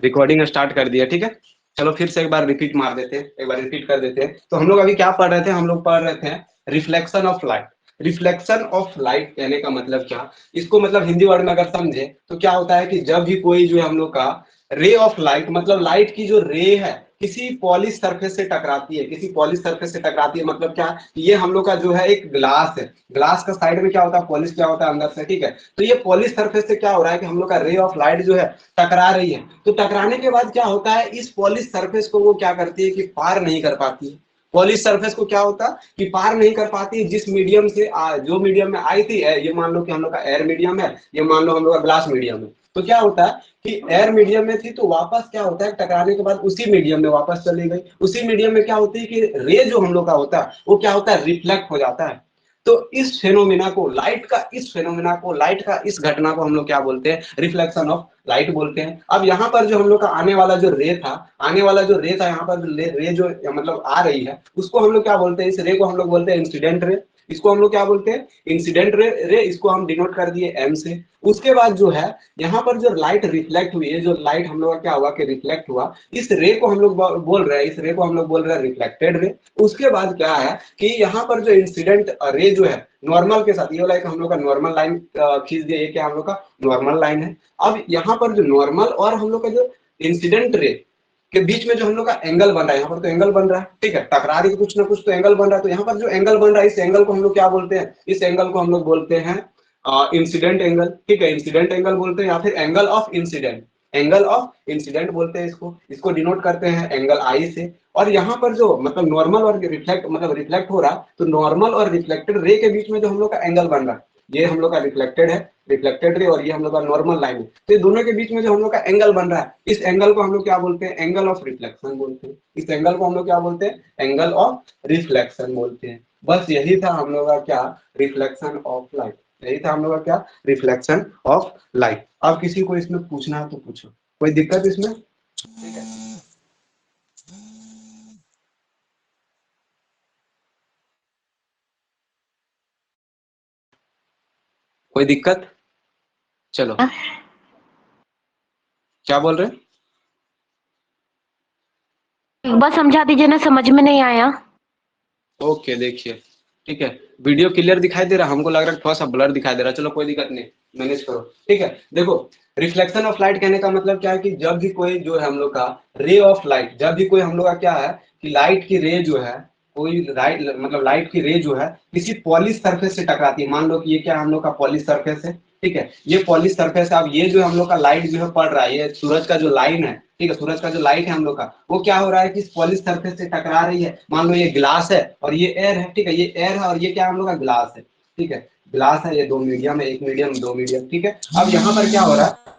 Recording start कर दिया, ठीक है। चलो फिर से एक बार रिपीट मार देते हैं, एक बार रिपीट कर देते हैं। तो हम लोग अभी क्या पढ़ रहे थे, हम लोग पढ़ रहे थे reflection of light. Reflection of light कहने का मतलब क्या, इसको मतलब हिंदी वर्ड में अगर समझे तो क्या होता है कि जब भी कोई जो है हम लोग का रे ऑफ लाइट, मतलब लाइट की जो रे है किसी पॉलिश सरफेस से टकराती है, किसी पॉलिश सरफेस से टकराती है, मतलब क्या, ये हम लोग का जो है एक ग्लास है, ग्लास का साइड में क्या होता है, पॉलिश क्या होता है अंदर से, ठीक है। तो ये पॉलिश सरफेस से क्या हो रहा है कि हम लोग का रे ऑफ लाइट जो है टकरा रही है। तो टकराने के बाद क्या होता है, इस पॉलिश सरफेस को वो क्या करती है कि पार नहीं कर पाती है। पॉलिश सरफेस को क्या होता कि पार नहीं कर पाती, जिस मीडियम से जो मीडियम में आई थी, ये मान लो कि हम लोग का एयर मीडियम है, ये मान लो हम लोग का ग्लास मीडियम है। तो क्या होता है कि एयर मीडियम में थी तो वापस क्या होता है, टकराने के बाद उसी मीडियम में वापस चली गई। उसी मीडियम में क्या होती है कि रे जो हम लोग का होता है वो क्या होता है, रिफ्लेक्ट हो जाता है। तो इस फेनोमेना को, लाइट का इस फेनोमेना को, लाइट का इस घटना को हम लोग क्या बोलते हैं, रिफ्लेक्शन ऑफ लाइट बोलते हैं। अब यहाँ पर जो हम लोग का आने वाला जो रे था, आने वाला जो रे था, यहाँ पर जो रे जो मतलब आ रही है, उसको हम लोग क्या बोलते हैं, इस रे को हम लोग बोलते हैं इंसिडेंट रे। इसको हम लोग क्या बोलते हैं, इंसिडेंट रे। इसको हम डिनोट कर दिए एम से। उसके बाद जो है यहाँ पर जो लाइट रिफ्लेक्ट हुई है, जो लाइट हम लोग का क्या हुआ कि रिफ्लेक्ट हुआ, इस रे को हम लोग बोल रहे हैं, इस रे को हम लोग बोल रहे हैं रिफ्लेक्टेड रे। उसके बाद क्या है कि यहाँ पर जो इंसिडेंट रे जो है नॉर्मल के साथ, ये वाला एक हम लोग का नॉर्मल लाइन खींच दिया, ये क्या हम लोग का नॉर्मल लाइन है। अब यहाँ पर जो नॉर्मल और हम लोग का जो इंसिडेंट रे के बीच में जो हम लोग का एंगल बन रहा है, यहाँ पर तो एंगल बन रहा है, ठीक है, टकरा रही कुछ ना कुछ तो एंगल बन रहा है। तो यहाँ पर जो एंगल बन रहा है, इस एंगल को हम लोग क्या बोलते हैं, इस एंगल को हम लोग बोलते हैं इंसिडेंट एंगल, ठीक है, इंसिडेंट एंगल बोलते हैं, या फिर angle of incident, angle of incident बोलते हैं इसको। इसको डिनोट करते हैं एंगल आई से। और यहाँ पर जो मतलब नॉर्मल और रिफ्लेक्ट, मतलब रिफ्लेक्ट हो रहा, तो नॉर्मल और रिफ्लेक्टेड रे के बीच में जो हम लोग का एंगल बन रहा है, ये हम लोग का रिफ्लेक्टेड है, रिफ्लेक्टेड रे, और ये हम लोग का नॉर्मल लाइन है। तो ये दोनों के बीच में जो हम लोग का एंगल बन रहा है, इस एंगल को हम लोग क्या बोलते हैं, एंगल ऑफ रिफ्लेक्शन बोलते हैं। इस एंगल को हम लोग क्या बोलते हैं, एंगल ऑफ रिफ्लेक्शन बोलते हैं। बस यही था हम लोग का क्या, रिफ्लेक्शन ऑफ लाइट। यही था हम लोग का क्या, रिफ्लेक्शन ऑफ लाइट। अब किसी को इसमें पूछना है तो पूछो, कोई दिक्कत इसमें, ठीक है। कोई दिक्कत, चलो क्या बोल रहे हैं, एक बार समझा दीजिए ना, समझ में नहीं आया। ओके देखिए, ठीक है, वीडियो क्लियर दिखाई दे रहा, हमको लग रहा है थोड़ा सा ब्लर दिखाई दे रहा है, चलो कोई दिक्कत नहीं, मैनेज करो, ठीक है। देखो, रिफ्लेक्शन ऑफ लाइट कहने का मतलब क्या है कि जब भी कोई जो है हम लोग का रे ऑफ लाइट, जब भी कोई हम लोग का क्या है कि लाइट की रे जो है, कोई लाइट मतलब लाइट की रे जो है किसी पॉलिश सरफेस से टकराती है। मान लो कि ये क्या हम लोग का पॉलिश सरफेस है, ठीक है, ये पॉलिश सरफेस है। अब ये जो हम लोग का लाइट जो है पड़ रहा है, ये सूरज का जो लाइन है, ठीक है, सूरज का जो लाइट है हम लोग का, वो क्या हो रहा है कि इस पॉलिश सरफेस से टकरा रही है। मान लो ये ग्लास है और ये एयर है, ठीक है, ये एयर है और ये क्या हम लोग का ग्लास है, ठीक है, ग्लास है, ये दो मीडियम है, एक मीडियम दो मीडियम, ठीक है। अब यहाँ पर क्या हो रहा है,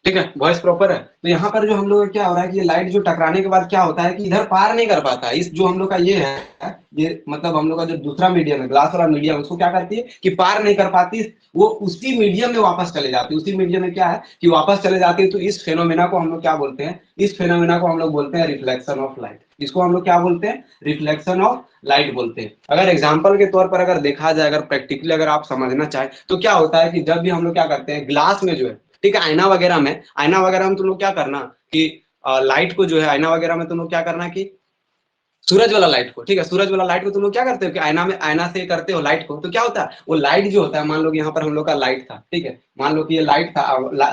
ठीक है, वॉइस प्रॉपर है। तो यहाँ पर जो हम लोग का क्या हो रहा है कि ये लाइट जो टकराने के बाद क्या होता है कि इधर पार नहीं कर पाता, इस जो हम लोग का ये है, ये मतलब हम लोग का जो दूसरा मीडियम है, ग्लास वाला मीडियम, उसको क्या करती है कि पार नहीं कर पाती, वो उसी मीडियम में वापस चले जाती है। उसी मीडियम में क्या है कि वापस चले जाती है। तो इस फेनोमेना को हम लोग क्या बोलते हैं, इस फेनोमेना को हम लोग बोलते हैं रिफ्लेक्शन ऑफ लाइट। इसको हम लोग क्या बोलते हैं, रिफ्लेक्शन ऑफ लाइट बोलते हैं। अगर एग्जाम्पल के तौर पर अगर देखा जाए, अगर प्रैक्टिकली अगर आप समझना चाहें तो क्या होता है कि जब भी हम लोग क्या करते हैं ग्लास में जो है, ठीक है, आईना वगैरह में, आईना वगैरह में तुम लोग क्या करना कि लाइट को जो है आईना वगैरह में तुम लोग क्या करना कि सूरज वाला लाइट को, ठीक है, सूरज वाला लाइट को तुम लोग क्या करते हो कि आईना में, आईना से करते हो लाइट को, तो क्या होता है वो लाइट जो होता है, मान लो कि यहाँ पर हम लोग का लाइट था, ठीक है, मान लो कि ये लाइट था,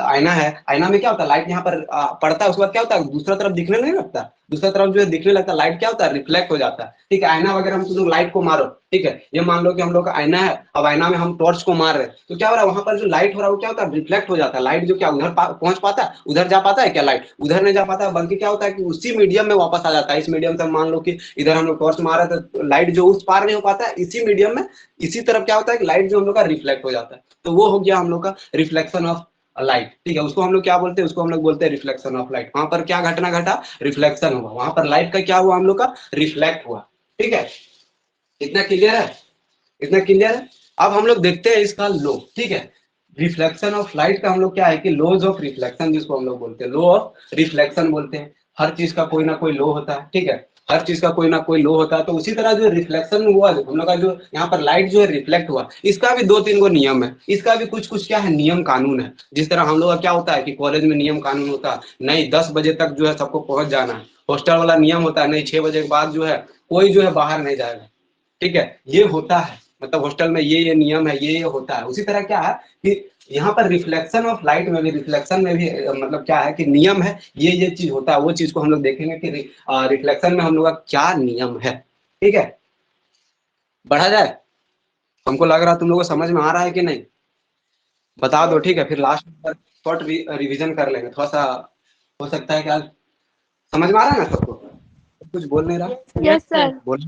आईना है, आईना में क्या होता है लाइट यहाँ पर पड़ता है, उसके बाद क्या होता है दूसरा तरफ दिखने नहीं लगता, दूसरा तरफ जो है दिखने लगता है, लाइट क्या होता है रिफ्लेक्ट हो जाता है, ठीक है। आईना वगैरह में तुम लोग लाइट को मारो, ठीक है, ये मान लो कि हम लोग का आईना है, अब आईना में हम टॉर्च को मार रहे हैं, तो क्या हो रहा है वहां पर जो लाइट हो रहा है वो क्या होता है रिफ्लेक्ट हो जाता है। लाइट जो क्या उधर पहुंच पाता है, उधर जा पाता है क्या, लाइट उधर नहीं जा पाता है, बल्कि क्या होता है कि उसी मीडियम में वापस आ जाता है। इस मीडियम से मान लो कि इधर हम लोग टॉर्च मार रहे थे तो लाइट जो उस पार नहीं हो पाता है, इसी मीडियम में इसी तरफ क्या होता है कि लाइट जो हम लोग का रिफ्लेक्ट हो जाता है। तो वो हो गया हम लोग का रिफ्लेक्शन ऑफ लाइट, ठीक है, उसको हम लोग क्या बोलते हैं, उसको हम लोग बोलते हैं रिफ्लेक्शन ऑफ लाइट। वहां पर क्या घटना घटा, रिफ्लेक्शन हुआ, वहां पर लाइट का क्या हुआ हम लोग का रिफ्लेक्ट हुआ, ठीक है। इतना क्लियर है, इतना क्लियर है। अब हम लोग देखते हैं इसका लो, ठीक है, रिफ्लेक्शन ऑफ लाइट का हम लोग क्या है कि लॉज ऑफ रिफ्लेक्शन, जिसको हम लोग बोलते हैं लो ऑफ रिफ्लेक्शन बोलते हैं। हर चीज का कोई ना कोई लो होता है, ठीक है, हर चीज का कोई ना कोई लो होता है। तो उसी तरह जो रिफ्लेक्शन हुआ, जो हम लोग का जो यहाँ पर लाइट जो है रिफ्लेक्ट हुआ, इसका भी 2-3 गो नियम है, इसका भी कुछ कुछ क्या है, नियम कानून है। जिस तरह हम लोग का क्या होता है कि कॉलेज में नियम कानून होता है, नहीं 10 बजे तक जो है सबको पहुंच जाना है। हॉस्टल वाला नियम होता है, नहीं 6 बजे के बाद जो है कोई जो है बाहर नहीं जाएगा। ठीक है, ये होता है, मतलब हॉस्टल में ये नियम है, ये होता है। उसी तरह क्या है कि यहाँ पर रिफ्लेक्शन ऑफ लाइट में भी, रिफ्लेक्शन में भी मतलब क्या है कि नियम है, ये चीज होता है। वो चीज को हम लोग देखेंगे कि रिफ्लेक्शन में हम लोग का क्या नियम है। ठीक है, बढ़ा जाए। हमको लग रहा है तुम लोगों को समझ में आ रहा है कि नहीं, बता दो। ठीक है, फिर लास्ट में शॉर्ट रिवीजन कर लेंगे थोड़ा सा। हो सकता है कि आज समझ में आ रहा है ना सबको, कुछ बोल नहीं रहा, यस सर। बोल।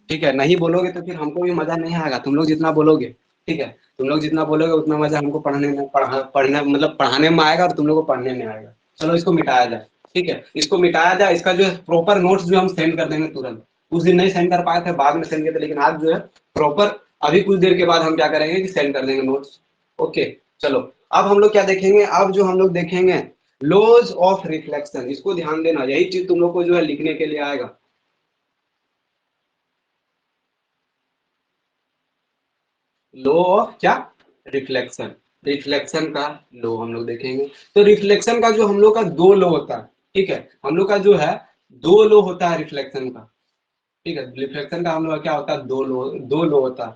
ठीक है, नहीं बोलोगे तो फिर हमको भी मजा नहीं आएगा। तुम लोग जितना बोलोगे, ठीक है, तुम लोग जितना बोलोगे उतना मजा हमको पढ़ने में, पढ़ने मतलब पढ़ाने में आएगा, और तुम लोग को पढ़ने में आएगा। चलो इसको मिटाया जाए। ठीक है, इसको मिटाया जाए। इसका जो है प्रॉपर नोट्स जो हम सेंड कर देंगे तुरंत। उस दिन नहीं सेंड कर पाए थे, बाद में सेंड किए थे, लेकिन आज जो है प्रॉपर अभी कुछ देर के बाद हम क्या करेंगे कि सेंड कर देंगे नोट्स। ओके, चलो अब हम लोग क्या देखेंगे, अब जो हम लोग देखेंगे लॉज ऑफ रिफ्लेक्शन। इसको ध्यान देना, यही चीज तुम लोग को जो है लिखने के लिए आएगा। लो ऑफ क्या, रिफ्लेक्शन। रिफ्लेक्शन का लो हम लोग देखेंगे। तो रिफ्लेक्शन का जो हम लोग का दो लो होता है। ठीक है, हम लोग का जो है दो लो होता है रिफ्लेक्शन का। ठीक है, रिफ्लेक्शन का हम लोग का क्या होता है, दो लो होता है।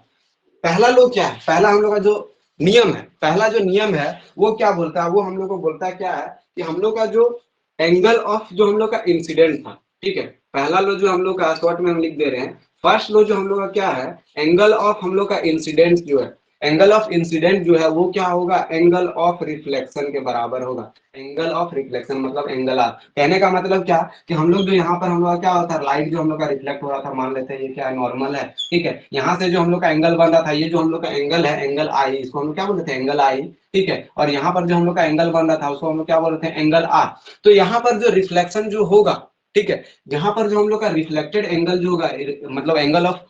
पहला लो क्या है, पहला हम लोग का जो नियम है, पहला जो नियम है वो क्या बोलता है, वो हम लोग को बोलता है क्या है कि हम लोग का जो एंगल ऑफ जो हम लोग का इंसिडेंट था। ठीक है, पहला लो जो हम लोग का शॉर्ट में हम लिख दे रहे हैं, फर्स्ट लो जो हम लोग का क्या है, एंगल ऑफ हम लोग का इंसिडेंट जो है, एंगल ऑफ इंसिडेंट जो है वो क्या होगा, एंगल ऑफ रिफ्लेक्शन के बराबर होगा। एंगल ऑफ रिफ्लेक्शन मतलब एंगल आर। कहने का मतलब क्या कि हम लोग जो यहाँ पर हम लोग क्या होता है, लाइट जो हम लोग का रिफ्लेक्ट हो रहा था, मान लेते हैं ये क्या नॉर्मल है। ठीक है, यहाँ से जो हम लोग का एंगल बन रहा था, ये जो हम लोग का एंगल है, एंगल आई, इसको हम लोग क्या बोलते हैं, एंगल आई। ठीक है, और यहाँ पर जो हम लोग का एंगल बन रहा था उसको हम लोग क्या बोलते हैं, एंगल आर। तो यहाँ पर जो रिफ्लेक्शन जो होगा, ठीक है, यहाँ पर जो हम लोग का रिफ्लेक्टेड एंगल जो होगा, मतलब एंगल ऑफ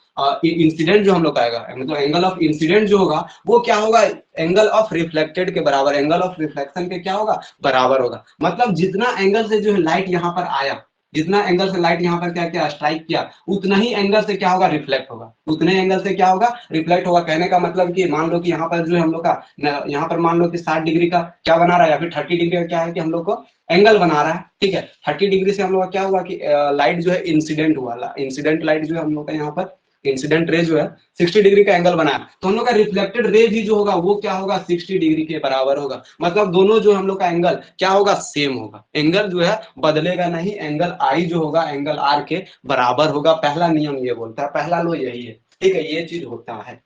इंसिडेंट जो हम लोग का आएगा, मतलब एंगल ऑफ इंसिडेंट जो होगा वो क्या होगा, एंगल ऑफ रिफ्लेक्टेड के बराबर, एंगल ऑफ रिफ्लेक्शन के क्या होगा, बराबर होगा। मतलब जितना एंगल से जो है लाइट यहाँ पर आया, जितना एंगल से लाइट यहाँ पर क्या क्या स्ट्राइक किया, उतना ही एंगल से क्या होगा, रिफ्लेक्ट होगा। उतने एंगल से क्या होगा, रिफ्लेक्ट होगा। कहने का मतलब कि मान लो कि यहाँ पर जो है हम लोग का, यहाँ पर मान लो कि 60 डिग्री का क्या बना रहा है, या फिर 30 डिग्री का क्या है कि हम लोग को एंगल बना रहा है। ठीक है, 30 डिग्री से हम लोग का क्या हुआ कि लाइट जो है इंसिडेंट हुआ, इंसिडेंट लाइट जो है हम लोग का यहाँ पर इंसिडेंट रे जो है 60 डिग्री का एंगल बनाया, तो हम लोग का रिफ्लेक्टेड रे भी जो होगा वो क्या होगा, 60 डिग्री के बराबर होगा। मतलब दोनों जो हम लोग का एंगल क्या होगा, सेम होगा। एंगल जो है बदलेगा नहीं, एंगल आई जो होगा एंगल आर के बराबर होगा। पहला नियम ये बोलता है, पहला लो यही है। ठीक है, ये चीज होता है।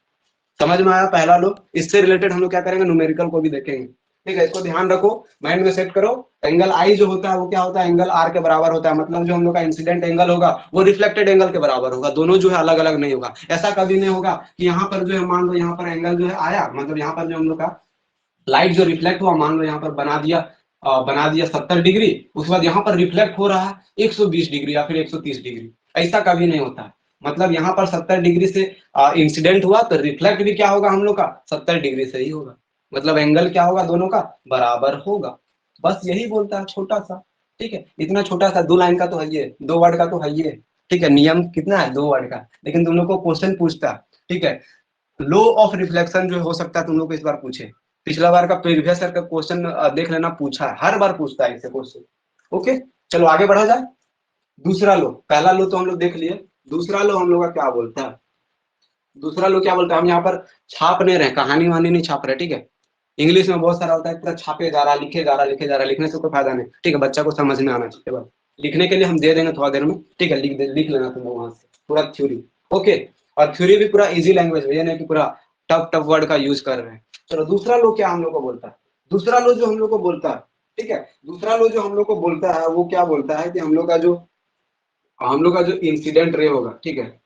समझ में आया पहला लो। इससे रिलेटेड हम लोग क्या करेंगे, न्यूमेरिकल को भी देखेंगे। ठीक है, इसको ध्यान रखो, माइंड में सेट करो। एंगल आई जो होता है वो क्या होता है, एंगल आर के बराबर होता है। मतलब जो हम लोग का इंसिडेंट एंगल होगा वो रिफ्लेक्टेड एंगल के बराबर होगा। दोनों जो है अलग अलग नहीं होगा। ऐसा कभी नहीं होगा कि यहाँ पर जो है मान लो यहाँ पर एंगल जो है आया, मतलब यहाँ पर जो हम लोग का लाइट जो रिफ्लेक्ट हुआ, मान लो यहाँ पर बना दिया 70 डिग्री, उसके बाद यहाँ पर रिफ्लेक्ट हो रहा है 120 डिग्री या फिर 130 डिग्री। ऐसा कभी नहीं होता है। मतलब यहाँ पर 70 डिग्री से इंसिडेंट हुआ तो रिफ्लेक्ट भी क्या होगा हम लोग का, 70 डिग्री से ही होगा। मतलब एंगल क्या होगा, दोनों का बराबर होगा। बस यही बोलता है, छोटा सा। ठीक है, इतना छोटा सा 2 लाइन का तो है ये, 2 वर्ड का तो है ये। ठीक है, नियम कितना है, 2 वर्ड का, लेकिन तुम लोग को क्वेश्चन पूछता है। ठीक है, लो ऑफ रिफ्लेक्शन जो हो सकता है तुम लोग को इस बार पूछे। पिछला बार का प्रीवियस ईयर का क्वेश्चन देख लेना, पूछा है, हर बार पूछता है इससे क्वेश्चन। ओके, चलो आगे बढ़ा जाए। दूसरा लो, पहला लो तो हम लोग देख लिए। दूसरा लो हम लोग का क्या बोलता है, दूसरा लो क्या बोलता है, हम यहाँ पर छाप नहीं रहे, कहानी वहानी नहीं छाप रहे। ठीक है, इंग्लिश में बहुत सारा होता है, पूरा छापे जा रहा, लिखे जा रहा, लिखे जा रहा, लिखने से कोई फायदा नहीं। ठीक है, बच्चा को समझ में आना चाहिए बस। लिखने के लिए हम दे देंगे थोड़ा देर में। ठीक है, लिख लेना तुम लोग वहां से पूरा थ्योरी। ओके, और थ्योरी भी पूरा इजी लैंग्वेज में, ये नहीं कि पूरा टफ टफ वर्ड का यूज कर रहे हैं। चलो दूसरा लो क्या हम लोग को बोलता है, दूसरा लो जो हम लोग को बोलता है, ठीक है, दूसरा लो जो हम लोग को बोलता है वो क्या बोलता है कि हम लोग का जो इंसिडेंट रे होगा। ठीक है,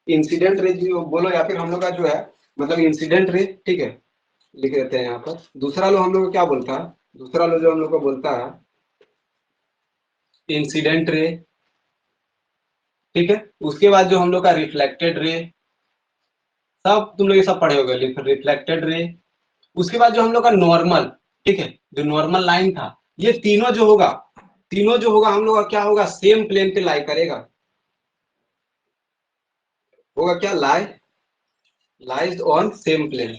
इंसिडेंट रे जो बोलो, या फिर हम लोग का जो है मतलब इंसिडेंट रे। ठीक है, लिख देते हैं यहाँ पर। दूसरा लो हम लोग को क्या बोलता है, दूसरा लो जो हम लोग को बोलता है इंसिडेंट रे। ठीक है, उसके बाद जो हम लोग का रिफ्लेक्टेड रे, सब तुम लोग ये सब पढ़े होगे, रिफ्लेक्टेड रे। उसके बाद जो हम लोग का नॉर्मल, ठीक है, जो नॉर्मल लाइन था, ये तीनों जो होगा तीनों जो होगा हम लोग का क्या होगा, सेम प्लेन पे लाई करेगा, होगा क्या, lies on same plane,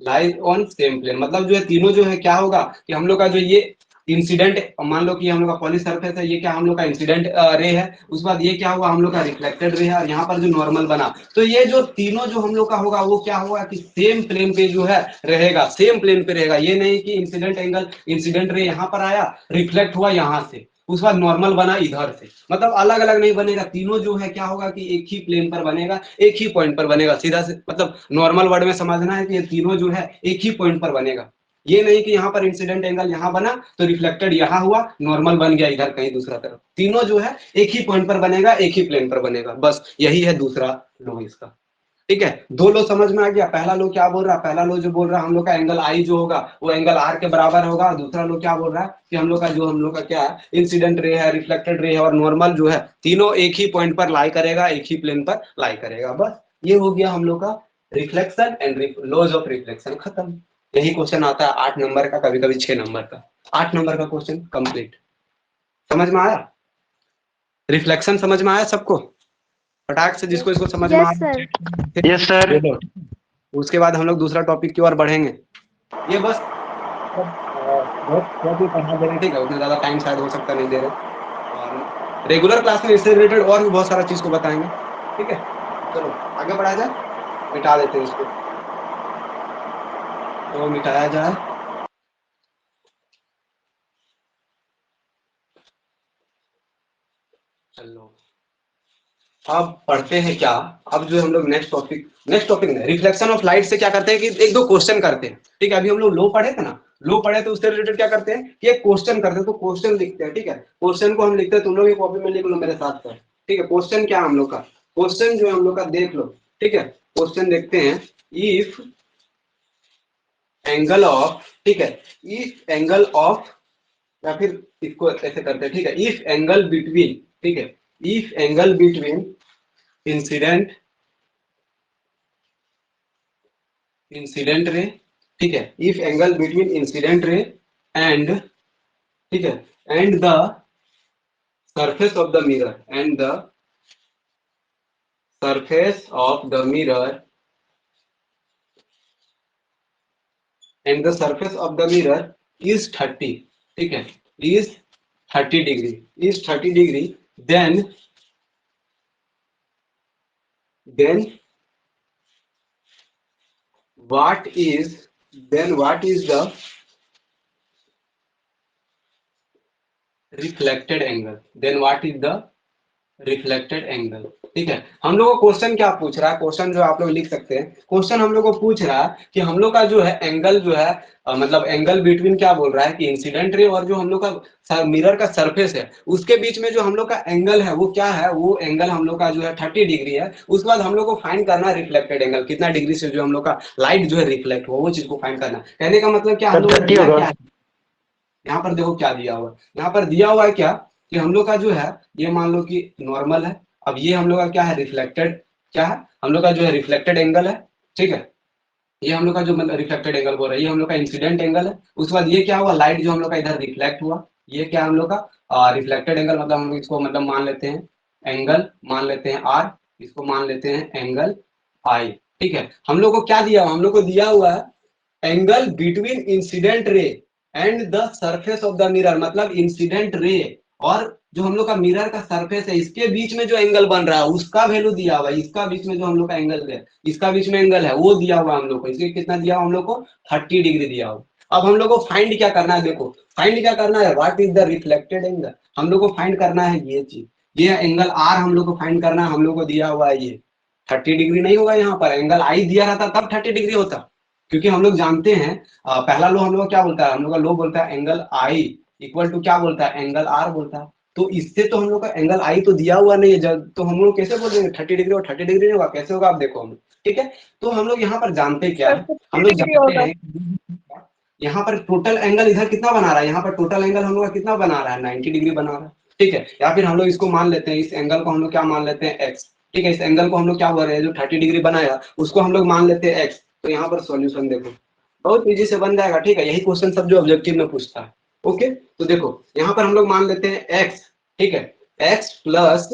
lies on same plane. मतलब जो है तीनों जो है क्या होगा कि हम लोग का जो ये इंसिडेंट, मान लो कि हम लोग का पॉली सरफेस है, ये क्या हम लोग का इंसिडेंट रे है, उसके बाद ये क्या हुआ हम लोग का रिफ्लेक्टेड रे है, और यहाँ पर जो नॉर्मल बना, तो ये जो तीनों जो हम लोग का होगा वो क्या होगा कि सेम प्लेन पे जो है रहेगा, सेम प्लेन पे रहेगा। ये नहीं कि इंसिडेंट एंगल, इंसिडेंट रे यहाँ पर आया, रिफ्लेक्ट हुआ यहाँ से, उसके बाद नॉर्मल बना इधर से, मतलब अलग अलग नहीं बनेगा, तीनों जो है क्या होगा कि एक ही प्लेन पर बनेगा, एक ही पॉइंट पर बनेगा, सीधा से मतलब नॉर्मल वर्ड में समझना है कि ये तीनों जो है एक ही पॉइंट पर बनेगा। ये नहीं कि यहाँ पर इंसिडेंट एंगल यहाँ बना तो रिफ्लेक्टेड यहाँ हुआ, नॉर्मल बन गया इधर कहीं दूसरा तरफ, तीनों जो है एक ही पॉइंट पर बनेगा, एक ही प्लेन पर बनेगा, बस यही है दूसरा लो इसका। ठीक है, दो लो समझ में आ गया। पहला लो क्या बोल रहा है, पहला लो जो बोल रहा है हम लोग का एंगल आई जो होगा वो एंगल आर के बराबर होगा, और दूसरा लो क्या बोल रहा है कि हम लोग का जो हम लोग का क्या है, इंसिडेंट रे है, रिफ्लेक्टेड रे है और नॉर्मल जो है, तीनों एक ही पॉइंट पर लाई करेगा, एक ही प्लेन पर लाई करेगा। बस ये हो गया हम लोग का reflection and laws of reflection, खत्म। यही क्वेश्चन आता है 8 नंबर का, कभी कभी 6 नंबर का। 8 नंबर का क्वेश्चन कंप्लीट। समझ में आया, रिफ्लेक्शन समझ में आया सबको, फटाक से जिसको इसको समझ में यस आ सर। Yes sir. उसके बाद हम लोग दूसरा टॉपिक की ओर बढ़ेंगे। ये बस बहुत ही पढ़ा दे रहे हैं, ठीक है, उतना ज्यादा टाइम शायद हो सकता नहीं दे रहे, और रेगुलर क्लास में इससे रिलेटेड और भी बहुत सारा चीज को बताएंगे। ठीक है, चलो आगे बढ़ाया जाए, मिटा देते हैं इसको, तो मिटाया जाए। चलो अब पढ़ते हैं क्या, अब जो हम लोग नेक्स्ट टॉपिक में रिफ्लेक्शन ऑफ लाइट से क्या करते हैं कि एक दो क्वेश्चन करते हैं। ठीक है, अभी हम लोग लो पढ़े थे ना, लो पढ़े तो उससे रिलेटेड क्या करते हैं कि एक क्वेश्चन करते हैं, तो क्वेश्चन लिखते हैं। ठीक है, क्वेश्चन को हम लिखते हैं, तुम लोग ये कॉपी में लिख लो मेरे साथ पर। ठीक है, क्वेश्चन क्या हम लोग का, क्वेश्चन जो हम लोग का देख लो। ठीक है, क्वेश्चन देखते हैं, इफ एंगल ऑफ, ठीक है, इफ एंगल ऑफ, या फिर इसको ऐसे करते हैं। ठीक है, इफ एंगल बिटवीन, ठीक है, if angle between incident ray, ठीक है, if angle between incident ray and, ठीक है, and the surface of the mirror, and the surface of the mirror, and the surface of the mirror is 30, ठीक है, is 30 degree, is 30 degree, then what is the reflected angle, then what is the reflected angle. ठीक है, हम लोग को question क्या पूछ रहा है, क्वेश्चन जो आप लोग लिख सकते हैं, क्वेश्चन हम लोग को पूछ रहा है कि हम लोग का जो है एंगल जो है मतलब एंगल बिटवीन, क्या बोल रहा है कि इंसिडेंट रे और जो हम लोग का मिरर का सरफेस है उसके बीच में जो हम लोग का एंगल है वो क्या है, वो एंगल हम लोग का जो है 30 डिग्री है। उसके बाद हम लोग को फाइंड करना है रिफ्लेक्टेड एंगल, कितना डिग्री से जो हम लोग का लाइट जो है रिफ्लेक्ट हो, वो चीज को फाइंड करना। कहने का मतलब क्या, हम लोग क्या है, यहाँ पर देखो क्या दिया हुआ है, यहाँ पर दिया हुआ है क्या कि हम लोग का जो है ये मान लो कि नॉर्मल है, अब ये हम लोग का क्या है रिफ्लेक्टेड, क्या है हम लोग का जो है रिफ्लेक्टेड एंगल है। ठीक है, ये हम लोग का जो मतलब रिफ्लेक्टेड एंगल बोल रहा है, ये हम लोग का इंसिडेंट एंगल है। उसके बाद ये क्या हुआ, लाइट जो हम लोग का इधर रिफ्लेक्ट हुआ, ये क्या हम लोग का रिफ्लेक्टेड एंगल, मतलब हम लोग इसको मतलब मान लेते हैं एंगल, मान लेते हैं आर, इसको मान लेते हैं एंगल आई। ठीक है, हम लोग को क्या दिया, हम लोग को दिया हुआ है angle between incident ray and the surface of the mirror, मतलब इंसिडेंट रे और जो हम लोग का मिरर का सरफेस है इसके बीच में जो एंगल बन रहा है उसका वैल्यू दिया हुआ है, इसका बीच में जो हम लोग का एंगल है, इसका बीच में एंगल है वो दिया हुआ हम लोग को, इसके कितना दिया हुआ हम लोग को 30 डिग्री दिया हुआ। अब हम लोग को फाइंड क्या करना है, देखो फाइंड क्या करना है, what is the reflected angle, हम लोग को फाइंड करना है ये चीज, ये एंगल आर हम लोग को फाइंड करना है, हम लोग को दिया हुआ है ये 30 डिग्री नहीं होगा, यहाँ पर एंगल आई दिया रहता तब 30 डिग्री होता, क्योंकि हम लोग जानते हैं पहला लो हम लोग क्या बोलता है, हम लोग का लो बोलता है एंगल आई इक्वल टू क्या बोलता है, एंगल आर बोलता है। तो इससे तो हम लोग का एंगल आई तो दिया हुआ नहीं है, जब तो हम लोग कैसे बोल देंगे 30 डिग्री और 30 डिग्री नहीं होगा, कैसे होगा आप देखो हम। ठीक है, तो हम लोग यहाँ पर जानते क्या है, हम लोग जानते हैं यहाँ पर टोटल एंगल इधर कितना बना रहा है, यहाँ पर टोटल एंगल हम लोग का कितना बना रहा है 90 डिग्री बना रहा है। ठीक है, या फिर हम लोग इसको मान लेते हैं, इस एंगल को हम लोग क्या मान लेते हैं एक्स। ठीक है, इस एंगल को हम लोग क्या बोल रहे हैं, जो 30 डिग्री बनाया उसको हम लोग मान लेते हैं एक्स। तो यहाँ पर सॉल्यूशन देखो बहुत इजी से बन जाएगा। ठीक है, यही क्वेश्चन सब जो ऑब्जेक्टिव में पूछता है, ओके, तो देखो यहाँ पर हम लोग मान लेते हैं x, ठीक है, x plus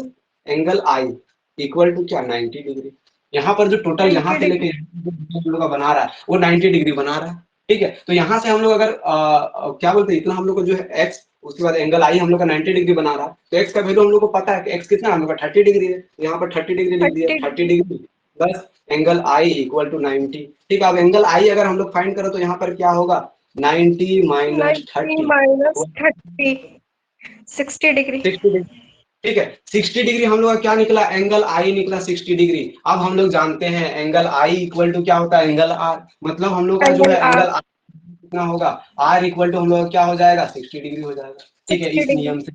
angle I equal to क्या 90 डिग्री। यहाँ पर जो टोटल यहाँ 90 से लेके हम लोग का बना रहा है वो 90 डिग्री बना रहा है, ठीक है। तो यहाँ से हम लोग अगर क्या बोलते हैं, इतना हम लोग को जो है x, उसके बाद एंगल I हम लोग का 90 डिग्री बना रहा है, तो x का वैल्यू हम लोग को पता है कि x कितना हम लोग का 30 डिग्री है, तो यहाँ पर 30 डिग्री लिख दिया, 30 degree plus angle I equal to 90, ठीक है। अब एंगल I अगर हम लोग फाइंड करें तो यहाँ पर क्या होगा 90 माइनस 30 माइनस 30 60 डिग्री, 60 डिग्री, ठीक है। 60 डिग्री हम लोग का क्या निकला, एंगल आई निकला 60 डिग्री। अब हम लोग जानते हैं एंगल आई इक्वल टू क्या होता है, एंगल आर, मतलब हम लोग का जो है एंगल आर कितना होगा, आर इक्वल टू हम लोग क्या हो जाएगा 60 डिग्री हो जाएगा, ठीक है। इस नियम से,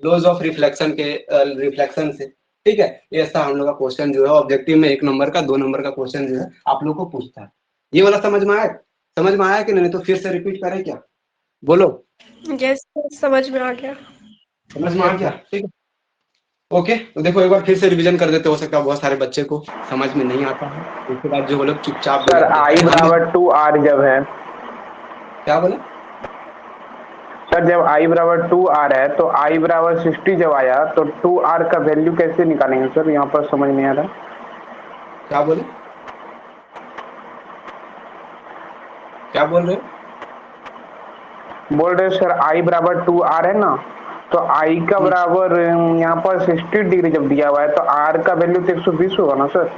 लॉज ऑफ रिफ्लेक्शन के रिफ्लेक्शन से, ठीक है। ये ऐसा हम लोग का क्वेश्चन जो है ऑब्जेक्टिव में 1 नंबर का 2 नंबर का क्वेश्चन जो है आप लोग को पूछता है। ये वाला समझ में आया, समझ में आया कि नहीं, तो फिर से रिपीट करें क्या, बोलो। यस समझ में आ गया, समझ में आ गया, ठीक है। ओके, तो देखो एक बार फिर से रिवीजन कर देते, हो सकता है बहुत सारे बच्चे को समझ में नहीं आता है, उसके बाद जो वो लोग चुपचाप सर I बराबर 2R जब है, क्या बोले सर जब I बराबर 2R है तो I बराबर 60 जब आया तो 2R का वैल्यू कैसे निकालेंगे सर, यहाँ पर समझ नहीं आ रहा। क्या बोले, क्या बोल रहे हो, बोल रहे सर I बराबर 2R है ना, तो I का बराबर यहाँ पर 60 डिग्री जब दिया हुआ है तो R का वैल्यू तो 120 होगा ना सर।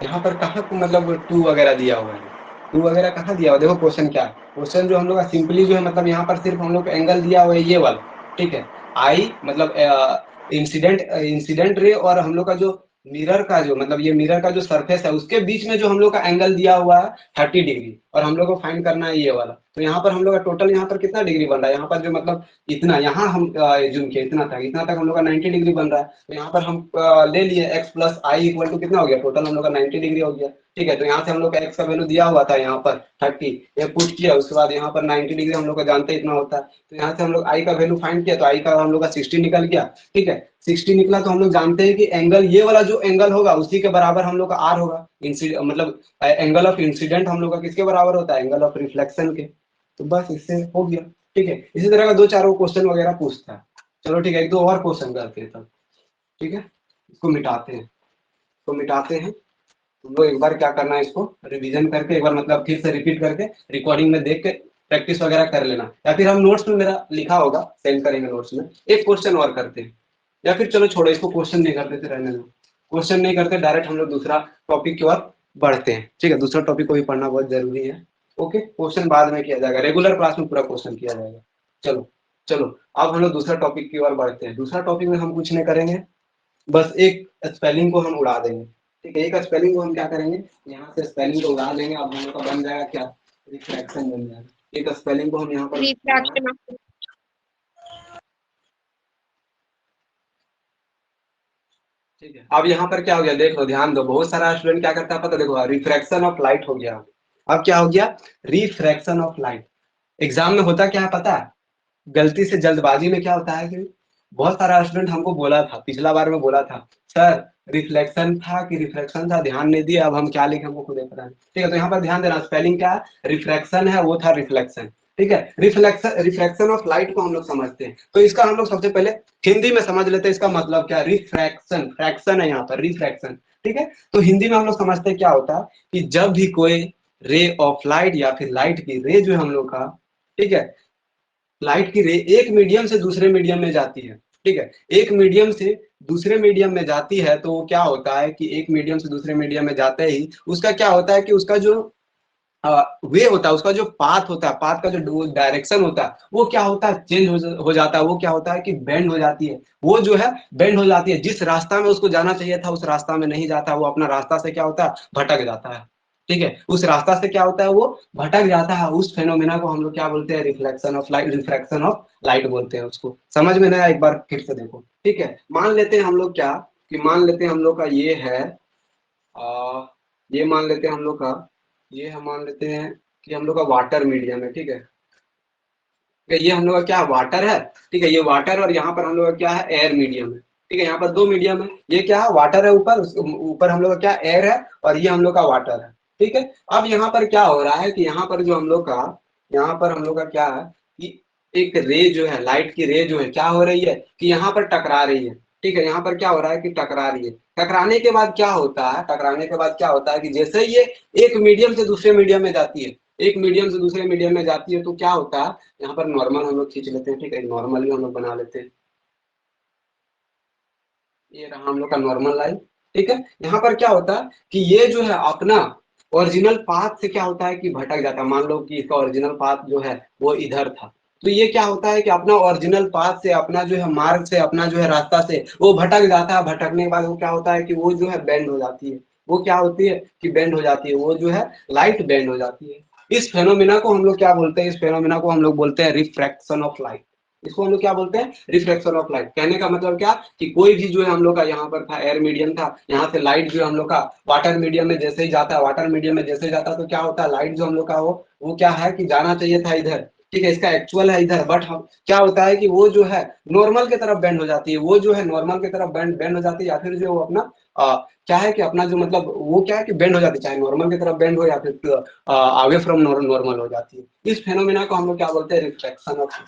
यहाँ पर कहाँ को मतलब 2 वगैरह दिया हुआ है, 2 वगैरह कहाँ दिया हुआ है, देखो क्वेश्चन क्या है, क्वेश्चन जो हम लोग का सिंपली जो है मतलब यहाँ पर सिर्फ हम लोग को एंगल दिया हुआ है ये वाला, ठीक है। आई मतलब इंसिडेंट रे और हम लोग का जो मिरर का जो मतलब ये मिरर का जो सरफेस है उसके बीच में जो हम लोग का एंगल दिया हुआ है 30 डिग्री, और हम लोग को फाइंड करना है ये वाला। तो यहाँ पर हम लोग का टोटल यहाँ पर कितना डिग्री बन रहा है, यहाँ पर जो मतलब इतना यहाँ हम जूम किया इतना तक हम लोग का 90 डिग्री बन रहा है। तो यहाँ पर हम ले लिए x plus I equal to कितना हो गया, टोटल हम लोग का 90 डिग्री हो गया, ठीक है। तो यहाँ से हम लोग का x का वैल्यू दिया हुआ था यहाँ पर 30, ये पुट किया, उसके बाद यहाँ पर 90 डिग्री हम लोग का जानते इतना होता है, तो यहाँ से हम लोग i का वैल्यू फाइंड किया, तो i का हम लोग का 60 निकल गया, ठीक है। 60 निकला तो हम लोग जानते हैं कि एंगल ये वाला जो एंगल होगा उसी के बराबर हम लोग का r होगा, मतलब एंगल ऑफ इंसिडेंट हम लोग का किसके बराबर होता है, एंगल ऑफ रिफ्लेक्शन के। तो बस इससे हो गया, ठीक है। इसी तरह का 2-4 क्वेश्चन वगैरह पूछता है। चलो ठीक है, 1-2 और क्वेश्चन करते हैं तब, ठीक है। इसको मिटाते हैं, तो मिटाते हैं तुम लोग एक बार क्या करना है, इसको रिवीजन करके एक बार मतलब फिर से रिपीट करके रिकॉर्डिंग में देख के प्रैक्टिस वगैरह कर लेना, या फिर हम नोट्स में मेरा लिखा होगा सेंड करेंगे नोट्स में। एक क्वेश्चन और करते हैं, या फिर चलो छोड़ो इसको, क्वेश्चन नहीं कर देते, रहने दो, क्वेश्चन नहीं करते, डायरेक्ट हम लोग दूसरा टॉपिक की ओर बढ़ते हैं, ठीक है। दूसरा टॉपिक को भी पढ़ना बहुत जरूरी है, ओके। क्वेश्चन बाद में किया जाएगा, रेगुलर क्लास में पूरा क्वेश्चन किया जाएगा। चलो चलो अब हम लोग दूसरा टॉपिक की ओर बढ़ते हैं। दूसरा टॉपिक में हम कुछ नहीं करेंगे, बस एक स्पेलिंग को हम उड़ा देंगे, ठीक है। एक स्पेलिंग को हम क्या करेंगे, यहाँ से स्पेलिंग को उड़ा देंगे, अब हम लोग का बन जाएगा क्या, रिफ्रैक्शन बन जाएगा। एक स्पेलिंग को हम यहाँ पर रिफ्रैक्शन, ठीक है। अब यहाँ पर क्या हो गया, देखो ध्यान दो, बहुत सारा स्टूडेंट क्या करता है पता, देखो रिफ्रैक्शन ऑफ लाइट हो गया। अब क्या हो गया, रिफ्रैक्शन ऑफ लाइट। एग्जाम में होता क्या है पता है, गलती से जल्दबाजी में क्या होता है कि बहुत सारा स्टूडेंट हमको बोला था, पिछला बार में बोला था सर रिफ्लेक्शन था कि रिफ्रैक्शन था, ध्यान नहीं दिया, अब हम क्या लिखे हमको खुद ही पता नहीं, ठीक है। तो यहाँ पर ध्यान देना, स्पेलिंग क्या है, रिफ्रैक्शन है, वो था रिफ्लेक्शन, ठीक है। रिफ्लेक्शन ऑफ लाइट को हम लोग समझते हैं, तो इसका हम लोग सबसे पहले हिंदी में समझ लेते हैं, इसका मतलब क्या, रिफ्रैक्शन, फ्रैक्शन है यहाँ पर रिफ्रैक्शन, ठीक है। तो हिंदी में हम लोग समझते हैं क्या होता है कि जब भी कोई रे ऑफ लाइट या फिर लाइट की रे जो है हम लोग का, ठीक है, लाइट की रे एक मीडियम से दूसरे मीडियम में जाती है, ठीक है, एक मीडियम से दूसरे मीडियम में जाती है, तो क्या होता है कि एक मीडियम से दूसरे मीडियम में जाते ही उसका क्या होता है कि उसका जो वे होता है, उसका जो पाथ होता है, पाथ का जो डायरेक्शन होता है वो क्या होता है, चेंज हो जाता है। वो क्या होता है कि बेंड हो जाती है, वो जो है बेंड हो जाती है, जिस रास्ता में उसको जाना चाहिए था उस रास्ता में नहीं जाता, वो अपना रास्ता से क्या होता है, भटक जाता है, ठीक है। उस रास्ता से क्या होता है, वो भटक जाता है। उस फेनोमेना को हम लोग क्या बोलते हैं, reflection of light, refraction of light बोलते हैं उसको। समझ में नहीं आया, एक बार फिर से देखो, ठीक है। मान लेते हैं हम लोग क्या, कि मान लेते हैं हम लोग का ये है, ये मान लेते हैं हम लोग का, ये हम मान लेते हैं कि हम लोग का वाटर मीडियम है, ठीक है। ये हम लोग का क्या वाटर है, ठीक है, ये वाटर, और यहाँ पर हम लोग का क्या है, एयर मीडियम है, ठीक है। यहाँ पर 2 मीडियम है, ये क्या है, वाटर है ऊपर, ऊपर हम लोग का क्या एयर है, और ये हम लोग का वाटर है, ठीक है। अब यहाँ पर क्या हो रहा है कि यहाँ पर जो हम लोग का यहाँ पर हम लोग का क्या है कि एक रे जो है, लाइट की रे जो है क्या हो रही है कि यहाँ पर टकरा रही है। ठीक है, यहाँ पर क्या हो रहा है कि टकरा रही है। टकराने के बाद क्या होता है, टकराने के बाद क्या होता है कि जैसे ही ये एक मीडियम से दूसरे मीडियम में जाती है, एक मीडियम से दूसरे मीडियम में जाती है, तो क्या होता है, यहाँ पर नॉर्मल हम लोग खींच लेते हैं। ठीक है, नॉर्मल भी हम लोग बना लेते हैं। ये रहा हम लोग का नॉर्मल लाइन। ठीक है, यहाँ पर क्या होता है कि ये जो है अपना ओरिजिनल पाथ से क्या होता है कि भटक जाता है। मान लो कि इसका ओरिजिनल पाथ जो है वो इधर था, तो ये क्या होता है कि अपना ओरिजिनल पाथ से, अपना जो है मार्ग से, अपना जो है रास्ता से वो भटक जाता है। भटकने के बाद वो क्या होता है कि वो जो है बेंड हो जाती है। वो क्या होती है कि बेंड हो जाती है, वो जो है लाइट बेंड हो जाती है। इस फेनोमेना को हम लोग क्या बोलते हैं, इस फेनोमेना को हम लोग बोलते हैं रिफ्रैक्शन ऑफ लाइट। इसको हम लोग क्या बोलते हैं, रिफ्लेक्शन ऑफ लाइट। कहने का मतलब क्या कि कोई भी जो है हम लोग का यहाँ पर था एयर मीडियम था, यहाँ से लाइट जो है हम लोग का वाटर मीडियम में जैसे ही जाता है, वाटर मीडियम में जैसे ही जाता है, तो क्या होता है, लाइट जो हम लोग का वो क्या है कि जाना चाहिए था इधर। ठीक है, इसका एक्चुअल है इधर, बट हम क्या होता है कि वो जो है नॉर्मल की तरफ बेंड हो जाती है। वो जो है नॉर्मल की तरफ बेंड हो जाती है, या फिर जो वो अपना क्या है कि अपना जो मतलब वो क्या है कि बेंड हो जाती है, चाहे नॉर्मल की तरफ बेंड हो या फिर अवे फ्रॉम नॉर्मल हो जाती है। इस फेनोमेना को हम लोग क्या बोलते हैं, रिफ्लेक्शन ऑफ।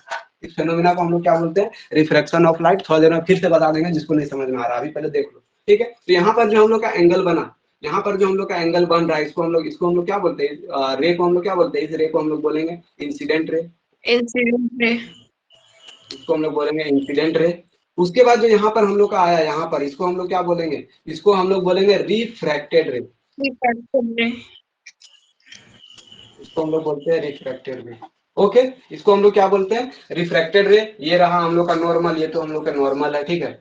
इस फेनोमेना को हम लोग क्या बोलते हैं, रिफ्रैक्शन ऑफ लाइट। थोड़ा देर में फिर से बता देंगे जिसको नहीं समझ में आ रहा, अभी पहले देख लो। ठीक है, तो यहाँ पर जो हम लोग का एंगल बना, यहाँ पर जो हम लोग का एंगल बन रहा है, इसको हम लोग क्या बोलते हैं, रे को हम लोग क्या बोलते हैं, इस रे को हम लोग बोलेंगे इंसिडेंट रे। Incident ray. इसको हम लोग बोलेंगे इंसिडेंट रे। उसके बाद जो यहाँ पर हम लोग का आया, यहाँ पर इसको हम लोग क्या बोलेंगे, इसको हम लोग बोलेंगे रिफ्रैक्टेड रे। रिफ्रैक्टेड रे। इसको हम लोग बोलते हैं रिफ्रैक्टेड रे। ओके, इसको हम लोग क्या बोलते हैं, रिफ्रैक्टेड रे। ये रहा हम लोग का नॉर्मल, ये तो हम लोग का नॉर्मल है। ठीक है,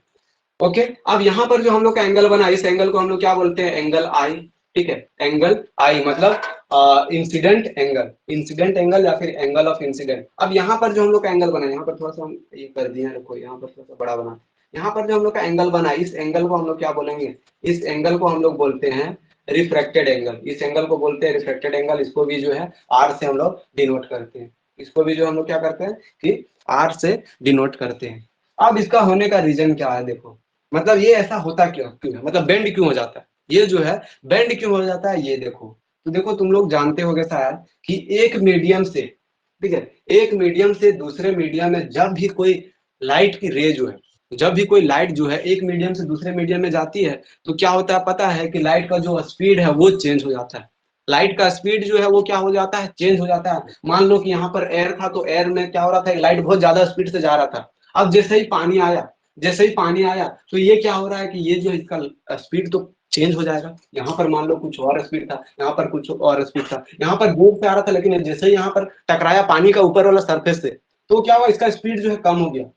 ओके। अब यहाँ पर जो हम लोग का एंगल बना, इस एंगल को हम लोग क्या बोलते हैं, एंगल आई। ठीक है, एंगल आई मतलब इंसिडेंट एंगल, इंसिडेंट एंगल या फिर एंगल ऑफ इंसिडेंट। अब यहाँ पर जो हम लोग का एंगल बना, यहाँ पर थोड़ा सा हम ये कर दिए, रखो यहाँ पर थोड़ा सा बड़ा बना। यहाँ पर जो हम लोग का एंगल बना, इस एंगल को हम लोग क्या बोलेंगे, इस एंगल को हम लोग बोलते हैं रिफ्रैक्टेड एंगल। इस एंगल को बोलते हैं रिफ्रैक्टेड एंगल। इसको भी जो है आर से हम लोग डिनोट करते हैं। इसको भी जो हम लोग क्या करते हैं कि आर से डिनोट करते हैं। अब इसका होने का रीजन क्या है, देखो मतलब ये ऐसा होता क्यों है, मतलब बेंड क्यों हो जाता है, ये जो है बेंड क्यों हो जाता है, ये देखो। तो देखो तुम लोग जानते होगे शायद कि एक मीडियम से, ठीक है, एक मीडियम से दूसरे मीडियम में जब भी कोई लाइट की रे जो है, जब भी कोई लाइट जो है एक मीडियम से दूसरे मीडियम में जाती है, तो क्या होता है पता है कि लाइट का जो स्पीड है वो चेंज हो जाता है। लाइट का स्पीड जो है वो क्या हो जाता है, चेंज हो जाता है। मान लो कि यहाँ पर एयर था, तो एयर में क्या हो रहा था, लाइट बहुत ज्यादा स्पीड से जा रहा था। अब जैसे ही पानी आया, जैसे ही पानी आया, तो ये क्या हो रहा है कि ये जो इसका स्पीड तो चेंज हो जाएगा। यहाँ पर मान लो कुछ और स्पीड था, यहाँ पर कुछ और स्पीड था, यहाँ पर दूर से आ रहा था, लेकिन जैसे ही यहाँ पर टकराया पानी का ऊपर वाला सरफेस से, तो क्या हुआ, इसका स्पीड जो है कम हो गया।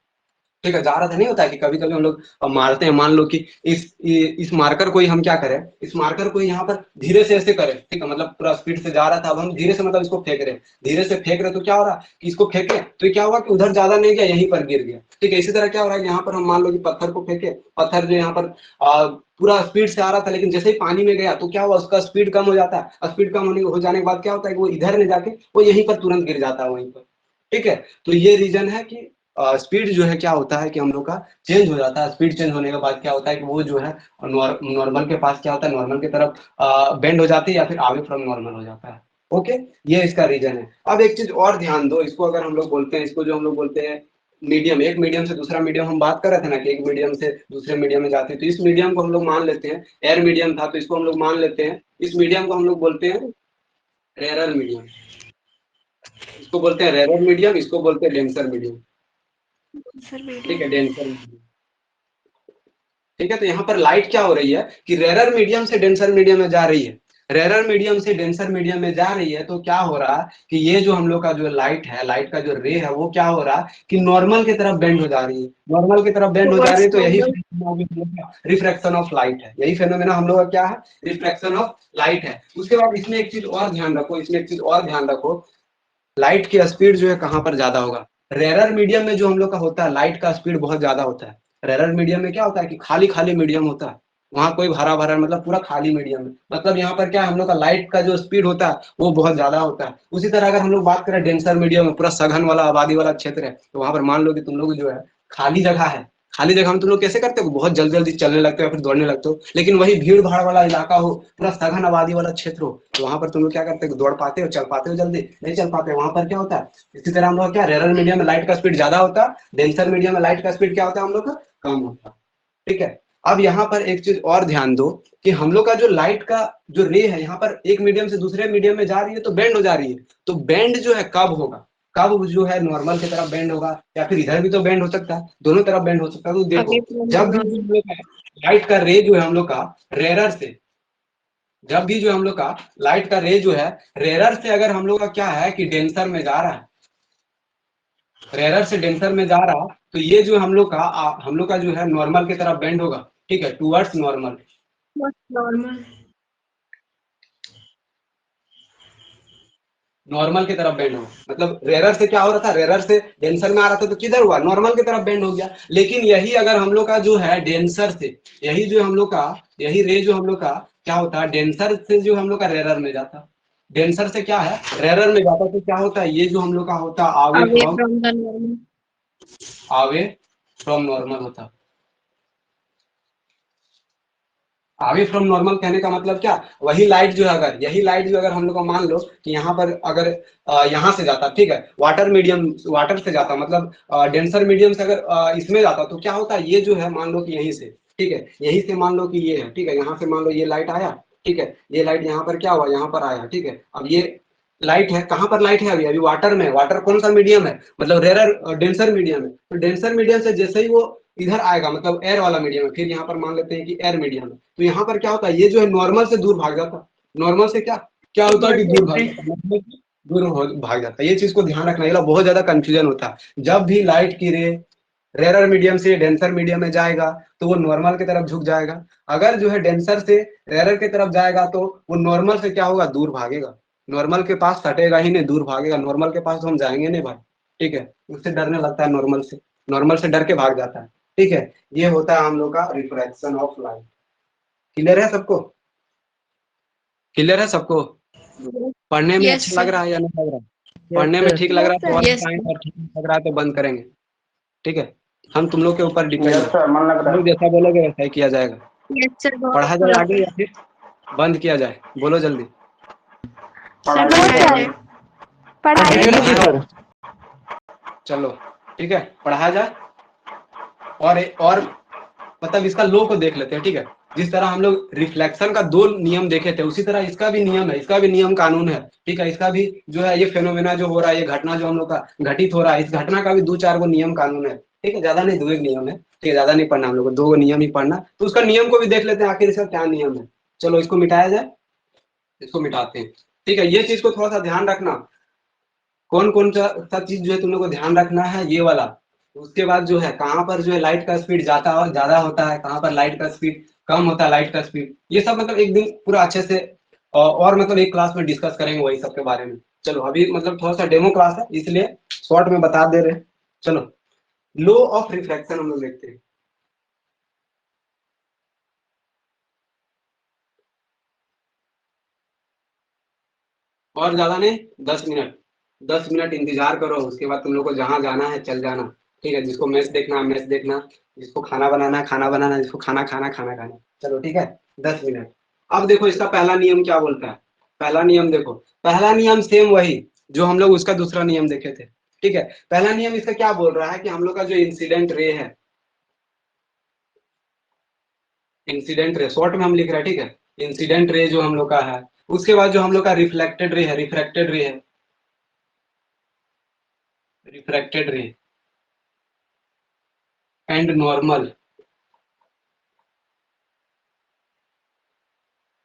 ठीक है, जा रहा था, नहीं होता है कि कभी कभी हम लोग मारते हैं, मान लो कि इस मार्कर को ही हम क्या करें, इस मार्कर को यहाँ पर धीरे से ऐसे करें। ठीक है, मतलब पूरा स्पीड से जा रहा था, अब हम धीरे से मतलब इसको फेंक रहे हैं, धीरे से फेंक रहे, तो क्या हो रहा है कि इसको फेंके तो क्या हुआ कि उधर ज्यादा नहीं गया, यहीं पर गिर गया। ठीक है, इसी तरह क्या हो रहा है, यहाँ पर हम मान लो कि पत्थर को फेंके, पत्थर जो यहाँ पर पूरा स्पीड से आ रहा था, लेकिन जैसे ही पानी में गया तो क्या हुआ, उसका स्पीड कम हो जाता है। स्पीड कम हो जाने के बाद क्या होता है कि वो इधर नहीं जाके वो यहीं पर तुरंत गिर जाता है वहीं पर। ठीक है, तो ये रीजन है कि स्पीड जो है क्या होता है कि हम लोग का चेंज हो जाता है। स्पीड चेंज होने के बाद क्या होता है कि वो जो है नॉर्मल के पास क्या होता है, नॉर्मल की तरफ बेंड हो जाती है या फिर आगे फ्रॉम नॉर्मल हो जाता है। ओके, ये इसका रीजन है। अब एक चीज और ध्यान दो, इसको अगर हम लोग बोलते हैं, इसको जो हम लोग बोलते हैं मीडियम, एक मीडियम से दूसरा मीडियम, हम बात कर रहे थे ना कि एक मीडियम से दूसरे मीडियम में जाते हैं, तो इस मीडियम को हम लोग मान लेते हैं, एयर मीडियम था तो इसको हम लोग मान लेते हैं, इस मीडियम को हम लोग बोलते हैं रेरर मीडियम। इसको बोलते हैं रेरर मीडियम, इसको बोलते हैं डेंसर मीडियम। ठीक है, डेंसर मीडियम। ठीक है, तो यहाँ पर लाइट क्या हो रही है कि रेरर मीडियम से डेंसर मीडियम में जा रही है, रेरर मीडियम से डेंसर मीडियम में जा रही है। तो क्या हो रहा है कि ये जो हम लोग का जो लाइट है, लाइट का जो रे है, वो क्या हो रहा है कि नॉर्मल की तरफ बेंड हो जा रही है, नॉर्मल की तरफ बेंड हो जा रही है। तो यही रिफ्रैक्शन ऑफ लाइट है, यही फेनोमेना हम लोग का क्या है, रिफ्रैक्शन ऑफ लाइट है। उसके बाद इसमें एक चीज और ध्यान रखो, इसमें एक चीज और ध्यान रखो, लाइट की स्पीड जो है कहाँ पर ज्यादा होगा, रेरर मीडियम में जो हम लोग का होता है लाइट का स्पीड बहुत ज्यादा होता है। रेरर मीडियम में क्या होता है कि खाली खाली मीडियम होता है, वहां कोई भरा भरा मतलब पूरा खाली मीडियम है, मतलब यहाँ पर क्या है, हम लोग का लाइट का जो स्पीड होता है वो बहुत ज्यादा होता है। उसी तरह अगर हम लोग बात करें डेंसर मीडियम में, पूरा सघन वाला आबादी वाला क्षेत्र है, तो वहां पर मान लो कि तुम लोग जो है खाली जगह है, खाली जगह में तुम लोग कैसे करते हो, बहुत जल्दी जल्दी चलने लगते हो या फिर दौड़ने लगते हो। लेकिन वही भीड़ भाड़ वाला इलाका हो, पूरा सघन आबादी वाला क्षेत्र हो, तो वहां पर तुम लोग क्या करते हो, दौड़ पाते हो, चल पाते हो, जल्दी नहीं चल पाते। वहां पर क्या होता है, इसी तरह हम लोग क्या, रेरर मीडियम में लाइट का स्पीड ज्यादा होता है, डेंसर मीडियम में लाइट का स्पीड क्या होता है हम लोग का, कम होता है। ठीक है, अब यहाँ पर एक चीज और ध्यान दो कि हम लोग का जो लाइट का जो रे है, यहाँ पर एक मीडियम से दूसरे मीडियम में जा रही है तो बेंड हो जा रही है। तो बेंड जो है कब होगा, कब जो है नॉर्मल की तरफ बेंड होगा, या फिर इधर भी तो बेंड हो सकता है, दोनों तरफ बेंड हो सकता है। तो देखो, जब भी लाइट का रे जो है हम लोग का रेरर से, जब भी जो हम लोग का लाइट का रे जो है रेरर से, अगर हम लोग का क्या है कि डेंसर में जा रहा है, रेरर से डेंसर में जा रहा, तो ये जो हम लोग का जो है नॉर्मल की तरफ बेंड होगा। ठीक है, टूवर्ड्स नॉर्मल, नॉर्मल नॉर्मल की तरफ बेंड हो, मतलब रेरर से क्या हो रहा था, रेरर से डेंसर में आ रहा था तो किधर हुआ, नॉर्मल की तरफ बेंड हो गया। लेकिन यही अगर हम लोग का जो है डेंसर से, यही जो हम लोग का, यही रे जो हम लोग का क्या होता है, डेंसर से जो हम लोग का रेरर में जाता, डेंसर से क्या है रेरर में जाता, तो क्या होता है, ये जो हम लोग का होता away away from the normal, from normal होता। अवे फ्रॉम नॉर्मल कहने का मतलब क्या, वही लाइट जो है, अगर यही लाइट जो अगर हम लोग को मान लो कि यहाँ पर अगर यहाँ से जाता, ठीक है, वाटर से जाता, मतलब डेंसर मीडियम से अगर इसमें जाता, तो क्या होता है, ये जो है मान लो कि यहीं से, ठीक है, यहीं से मान लो कि ये है, ठीक है, यहाँ से मान लो ये लाइट आया, ठीक है, ये लाइट यहाँ पर क्या हुआ, यहाँ पर आया, ठीक है। अब ये लाइट है, कहाँ पर लाइट है, अभी अभी वाटर में, वाटर कौन सा मीडियम है, मतलब रेरर डेंसर मीडियम है। तो डेंसर मीडियम से जैसे ही वो इधर आएगा, मतलब एयर वाला मीडियम है, फिर यहाँ पर मान लेते हैं कि एयर मीडियम है, तो यहाँ पर क्या होता है, ये जो है नॉर्मल से दूर भाग जाता, नॉर्मल से क्या क्या होता है कि दूर भाग जाता, मतलब भाग जाता है। ये चीज को ध्यान रखना, ये बहुत ज्यादा कंफ्यूजन होता है। जब भी लाइट की रे रेरर मीडियम से डेंसर मीडियम में जाएगा तो वो नॉर्मल की तरफ झुक जाएगा, अगर जो है डेंसर से रेरर की तरफ जाएगा तो वो नॉर्मल से क्या होगा, दूर भागेगा, नॉर्मल के पास सटेगा ही नहीं, दूर भागेगा, नॉर्मल के पास तो हम जाएंगे नहीं भाई। ठीक है, उससे डरने लगता है नॉर्मल से, नॉर्मल से डर के भाग जाता है। ठीक है, ये होता है हम लोग का रिफ्रैक्शन ऑफ लाइट। क्लियर है सबको, क्लियर है सबको, पढ़ने में Yes, अच्छा लग sir. रहा है या नहीं लग रहा है, पढ़ने में ठीक लग रहा है तो और Yes, फाइन, sir. और ठीक लग रहा है तो बंद करेंगे। ठीक है, हम तुम लोग के ऊपर डिपेंड यस है, सर, मन लग तुम रहा लोग है। जैसा बोलोगे वैसा ही किया जाएगा। Yes, sir. बहुत पढ़ा अच्छा जाए लगा। आगे या फिर बंद किया जाए, बोलो जल्दी। सर पढ़ाई पढ़ाइए। पढ़ाई पढ़ाया कीजिए। जाए, चलो ठीक है, पढ़ाया जाए। और मतलब इसका लो को देख लेते हैं। ठीक है, जिस तरह हम लोग रिफ्लेक्शन का दो नियम देखे थे, उसी तरह इसका भी नियम है, इसका भी नियम कानून है। ठीक है, इसका भी जो है ये फेनोमेना जो हो रहा है, ये घटना जो हम लोग का घटित हो रहा है, इस घटना का भी दो चार गो नियम कानून है। ठीक है, ज्यादा नहीं, दो एक नियम है। ठीक है, ज्यादा नहीं पढ़ना हम लोग को, दो गो नियम ही पढ़ना, तो उसका नियम को भी देख लेते हैं आखिर इसका क्या नियम है। चलो इसको मिटाया जाए, इसको मिटाते हैं। ठीक है, ये चीज को थोड़ा सा ध्यान रखना, कौन कौन सा चीज जो है तुम लोग को ध्यान रखना है, ये वाला। उसके बाद जो है कहाँ पर जो है लाइट का स्पीड ज्यादा होता है, कहाँ पर लाइट का स्पीड कम होता है, लाइट का स्पीड, ये सब मतलब एक दिन पूरा अच्छे से और मतलब एक क्लास में डिस्कस करेंगे वही सब के बारे में। चलो अभी मतलब थोड़ा सा डेमो क्लास है, इसलिए शॉर्ट में बता दे रहे हैं। चलो, लो ऑफ रिफ्लेक्शन हम लोग देखते हैं। और ज्यादा नहीं, 10 मिनट, 10 मिनट इंतजार करो, उसके बाद तुम लोग को जहां जाना है चल जाना। ठीक है, जिसको मैच देखना है मैच देखना, जिसको खाना बनाना है खाना बनाना, जिसको खाना खाना खाना खाना। चलो ठीक है, 10 मिनट। अब देखो इसका पहला नियम क्या बोलता है, पहला नियम देखो, पहला नियम सेम वही जो हम लोग उसका दूसरा नियम देखे थे। ठीक है, पहला नियम इसका क्या बोल रहा है कि हम लोग का जो इंसिडेंट रे है, इंसिडेंट रे शॉर्ट में हम लिख रहे हैं। ठीक है, इंसिडेंट रे जो हम लोग का है, उसके बाद जो हम लोग का रिफ्लेक्टेड रे है, रिफ्रैक्टेड रे है, refracted ray and normal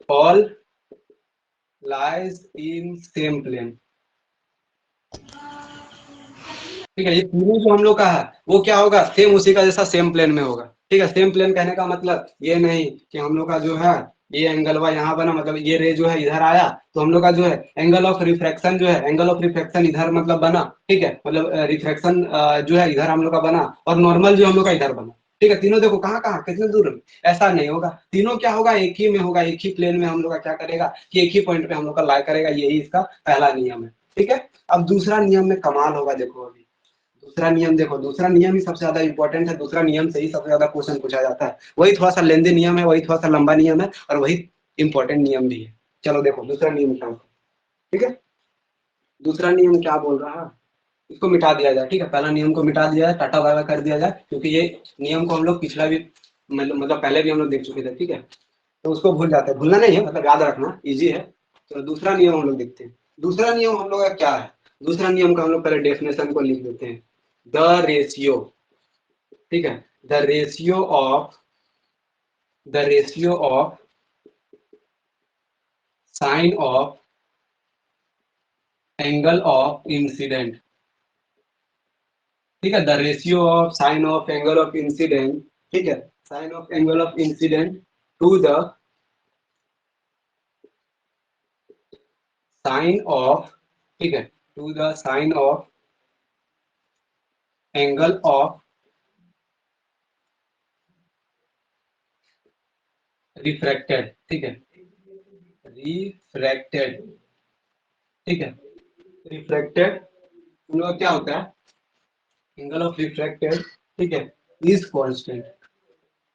all lies in same plane. ठीक है, ये तीनों जो हम लोग का है वो क्या होगा, सेम उसी का जैसा सेम प्लेन में होगा। ठीक है, सेम प्लेन कहने का मतलब ये नहीं कि हम लोग का जो है ये एंगल वा यहाँ बना, मतलब ये रे जो है इधर आया तो हम लोग का जो है एंगल ऑफ रिफ्रैक्शन जो है, एंगल ऑफ रिफ्रैक्शन इधर मतलब बना। ठीक है, मतलब रिफ्रैक्शन जो है इधर हम लोग का बना, और नॉर्मल जो हम लोग का इधर बना। ठीक है, तीनों देखो कहाँ कहाँ कितने दूर में, ऐसा नहीं होगा, तीनों क्या होगा, एक ही में होगा, एक ही प्लेन में हम लोग का क्या करेगा कि एक ही पॉइंट पे हम लोग का लाई करेगा, यही इसका पहला नियम है। ठीक है, अब दूसरा नियम में कमाल होगा, देखो अभी दूसरा नियम देखो, दूसरा नियम ही सबसे ज्यादा इंपॉर्टेंट है, दूसरा नियम से ही सबसे ज्यादा क्वेश्चन पूछा जाता है। वही थोड़ा सा लेंदी नियम है, वही थोड़ा सा लंबा नियम है, और वही इंपॉर्टेंट नियम भी है। चलो देखो दूसरा नियम क्या होता है, ठीक है। दूसरा नियम क्या बोल रहा है, इसको मिटा दिया जाए, ठीक है। पहला नियम को मिटा दिया जाए, टाटा बाय बाय कर दिया जाए, क्योंकि ये नियम को हम लोग पिछला भी मतलब पहले भी हम लोग देख चुके थे, ठीक है। तो उसको भूल जाते हैं, भूलना नहीं है, मतलब याद रखना इजी है। तो दूसरा नियम हम लोग देखते हैं। दूसरा नियम हम लोग का क्या है, दूसरा नियम का हम लोग पहले डेफिनेशन को लिख देते हैं। द रेशियो, ठीक है, the ratio of sine of angle of incident, ठीक है, the ratio of sine of angle of incident, ठीक है, sine of angle of incident to the sine of, ठीक है, to the sine of angle of refracted, ठीक है, refracted, ठीक है, रिफ्रैक्टेड हम लोग क्या होता है, एंगल ऑफ रिफ्रैक्टेड, ठीक है, इज कांस्टेंट,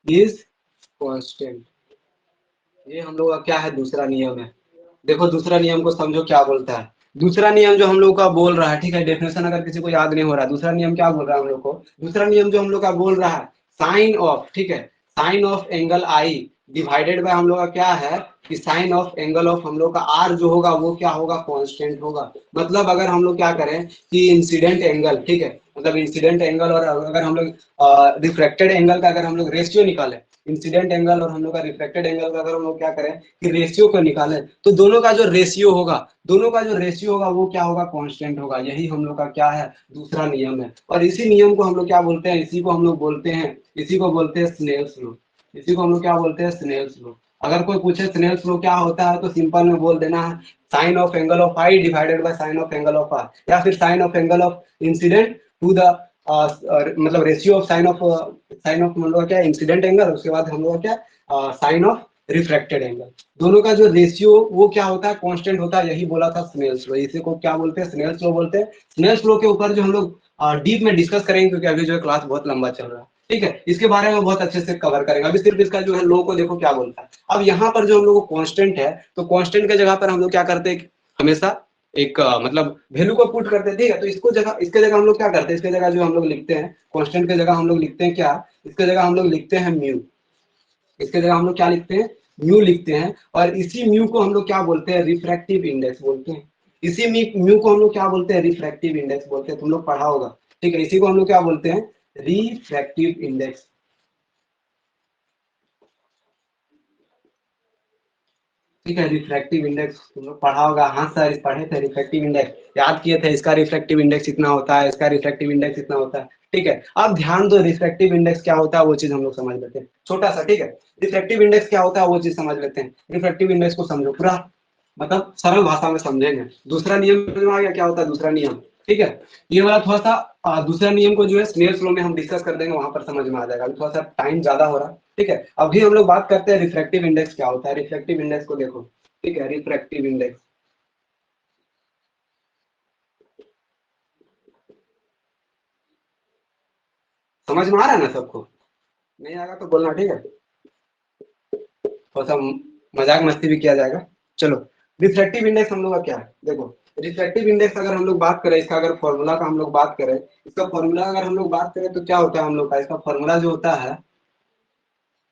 इज कांस्टेंट। ये हम लोग का क्या है, दूसरा नियम है। देखो दूसरा नियम को समझो क्या बोलता है। दूसरा नियम जो हम लोग का बोल रहा है, ठीक है, डेफिनेशन अगर किसी को याद नहीं हो रहा, दूसरा नियम क्या बोल रहा है हम लोग को, दूसरा नियम जो हम लोग का बोल रहा है, साइन ऑफ, ठीक है, sine of angle I divided by हम लोग का क्या है कि साइन ऑफ एंगल ऑफ हम लोग का आर जो होगा वो क्या होगा, कांस्टेंट होगा। मतलब अगर हम लोग क्या करें कि इंसिडेंट एंगल, ठीक है, मतलब इंसिडेंट एंगल और अगर हम लोग रिफ्रैक्टेड एंगल का अगर हम लोग रेशियो निकालें, इंसिडेंट एंगल और हम लोग का रिफ्लेक्टेड एंगल का अगर हम लोग क्या करें कि रेशियो को निकालें, तो दोनों का जो रेशियो होगा, दोनों का जो रेशियो होगा वो क्या होगा, कांस्टेंट होगा। यही हम लोग का क्या है, दूसरा नियम है। और इसी नियम को हम लोग क्या बोलते हैं, इसी को हम लोग बोलते हैं, इसी को बोलते हैं स्नेल्स लॉ। इसी को हम लोग क्या बोलते हैं, स्नेल्स लॉ। अगर कोई पूछे स्नेल्स लॉ क्या होता है, तो सिंपल में बोल देना है sine of angle of I divided by sine of angle of R, या फिर sine of angle of incident to the मतलब रेशियो ऑफ साइन ऑफ हम लोग क्या इंसिडेंट एंगल, उसके बाद हम लोग क्या साइन ऑफ रिफ्रैक्टेड एंगल, दोनों का जो रेशियो वो क्या होता है, कांस्टेंट होता है। यही बोला था स्नेल्स लॉ। इसी को क्या बोलते हैं, स्नेल्स लॉ बोलते हैं। स्नेल्स लॉ के ऊपर जो हम लोग डीप में डिस्कस करेंगे, क्योंकि अभी जो है क्लास बहुत लंबा चल रहा है, ठीक है, इसके बारे में बहुत अच्छे से कवर करेंगे। अभी सिर्फ इसका जो है लॉ को देखो क्या बोलता है। अब यहाँ पर जो हम लोग को कांस्टेंट है, तो कांस्टेंट के जगह पर हम लोग क्या करते हैं, हमेशा एक मतलब वैल्यू को पुट करते हैं, ठीक है। तो इसको जगह, इसके जगह हम लोग क्या करते हैं, इसके जगह जो हम लोग लिखते हैं कांस्टेंट के जगह हम लोग लिखते हैं क्या, इसके जगह हम लोग लिखते हैं म्यू। इसके जगह हम लोग क्या लिखते हैं, म्यू लिखते हैं। और इसी म्यू को हम लोग क्या बोलते हैं, रिफ्रैक्टिव इंडेक्स बोलते हैं। इसी म्यू को हम लोग क्या बोलते हैं, रिफ्रैक्टिव इंडेक्स बोलते हैं। तुम लोग पढ़ा होगा, ठीक है। इसी को हम लोग क्या बोलते हैं, रिफ्रैक्टिव इंडेक्स, ठीक है। रिफ्रैक्टिव इंडेक्स तुम लोग पढ़ा होगा, हाँ सर पढ़े थे, रिफ्रैक्टिव इंडेक्स याद किए थे, इसका रिफ्रैक्टिव इंडेक्स इतना होता है, इसका रिफ्रैक्टिव इंडेक्स इतना होता है, ठीक है। अब ध्यान दो, रिफ्रैक्टिव इंडेक्स क्या होता है वो चीज हम लोग समझ लेते हैं, छोटा सा, ठीक है। रिफ्रैक्टिव इंडेक्स क्या होता है वो चीज समझ लेते हैं। रिफ्रैक्टिव इंडेक्स को समझो पूरा, मतलब सरल भाषा में समझेंगे। दूसरा नियम समझ में आ गया क्या होता है दूसरा नियम, ठीक है। ये वाला थोड़ा सा दूसरा नियम को जो है स्नेल्स लॉ में हम डिस्कस कर देंगे, वहां पर समझ में आ जाएगा। अभी थोड़ा सा टाइम ज्यादा हो रहा है, ठीक है। अभी हम लोग बात करते हैं रिफ्रैक्टिव इंडेक्स क्या होता है। रिफ्रैक्टिव इंडेक्स को देखो, ठीक है, रिफ्रैक्टिव इंडेक्स, समझ में आ रहा है ना सबको, नहीं आएगा तो बोलना, ठीक है। थोड़ा सा मजाक मस्ती भी किया जाएगा। चलो रिफ्रैक्टिव इंडेक्स हम लोग का क्या है, देखो रिफ्रैक्टिव इंडेक्स अगर हम लोग बात करें, इसका अगर फॉर्मूला का हम लोग बात करें, इसका फॉर्मूला अगर हम लोग बात करें तो क्या होता है हम लोग का, इसका फॉर्मूला जो होता है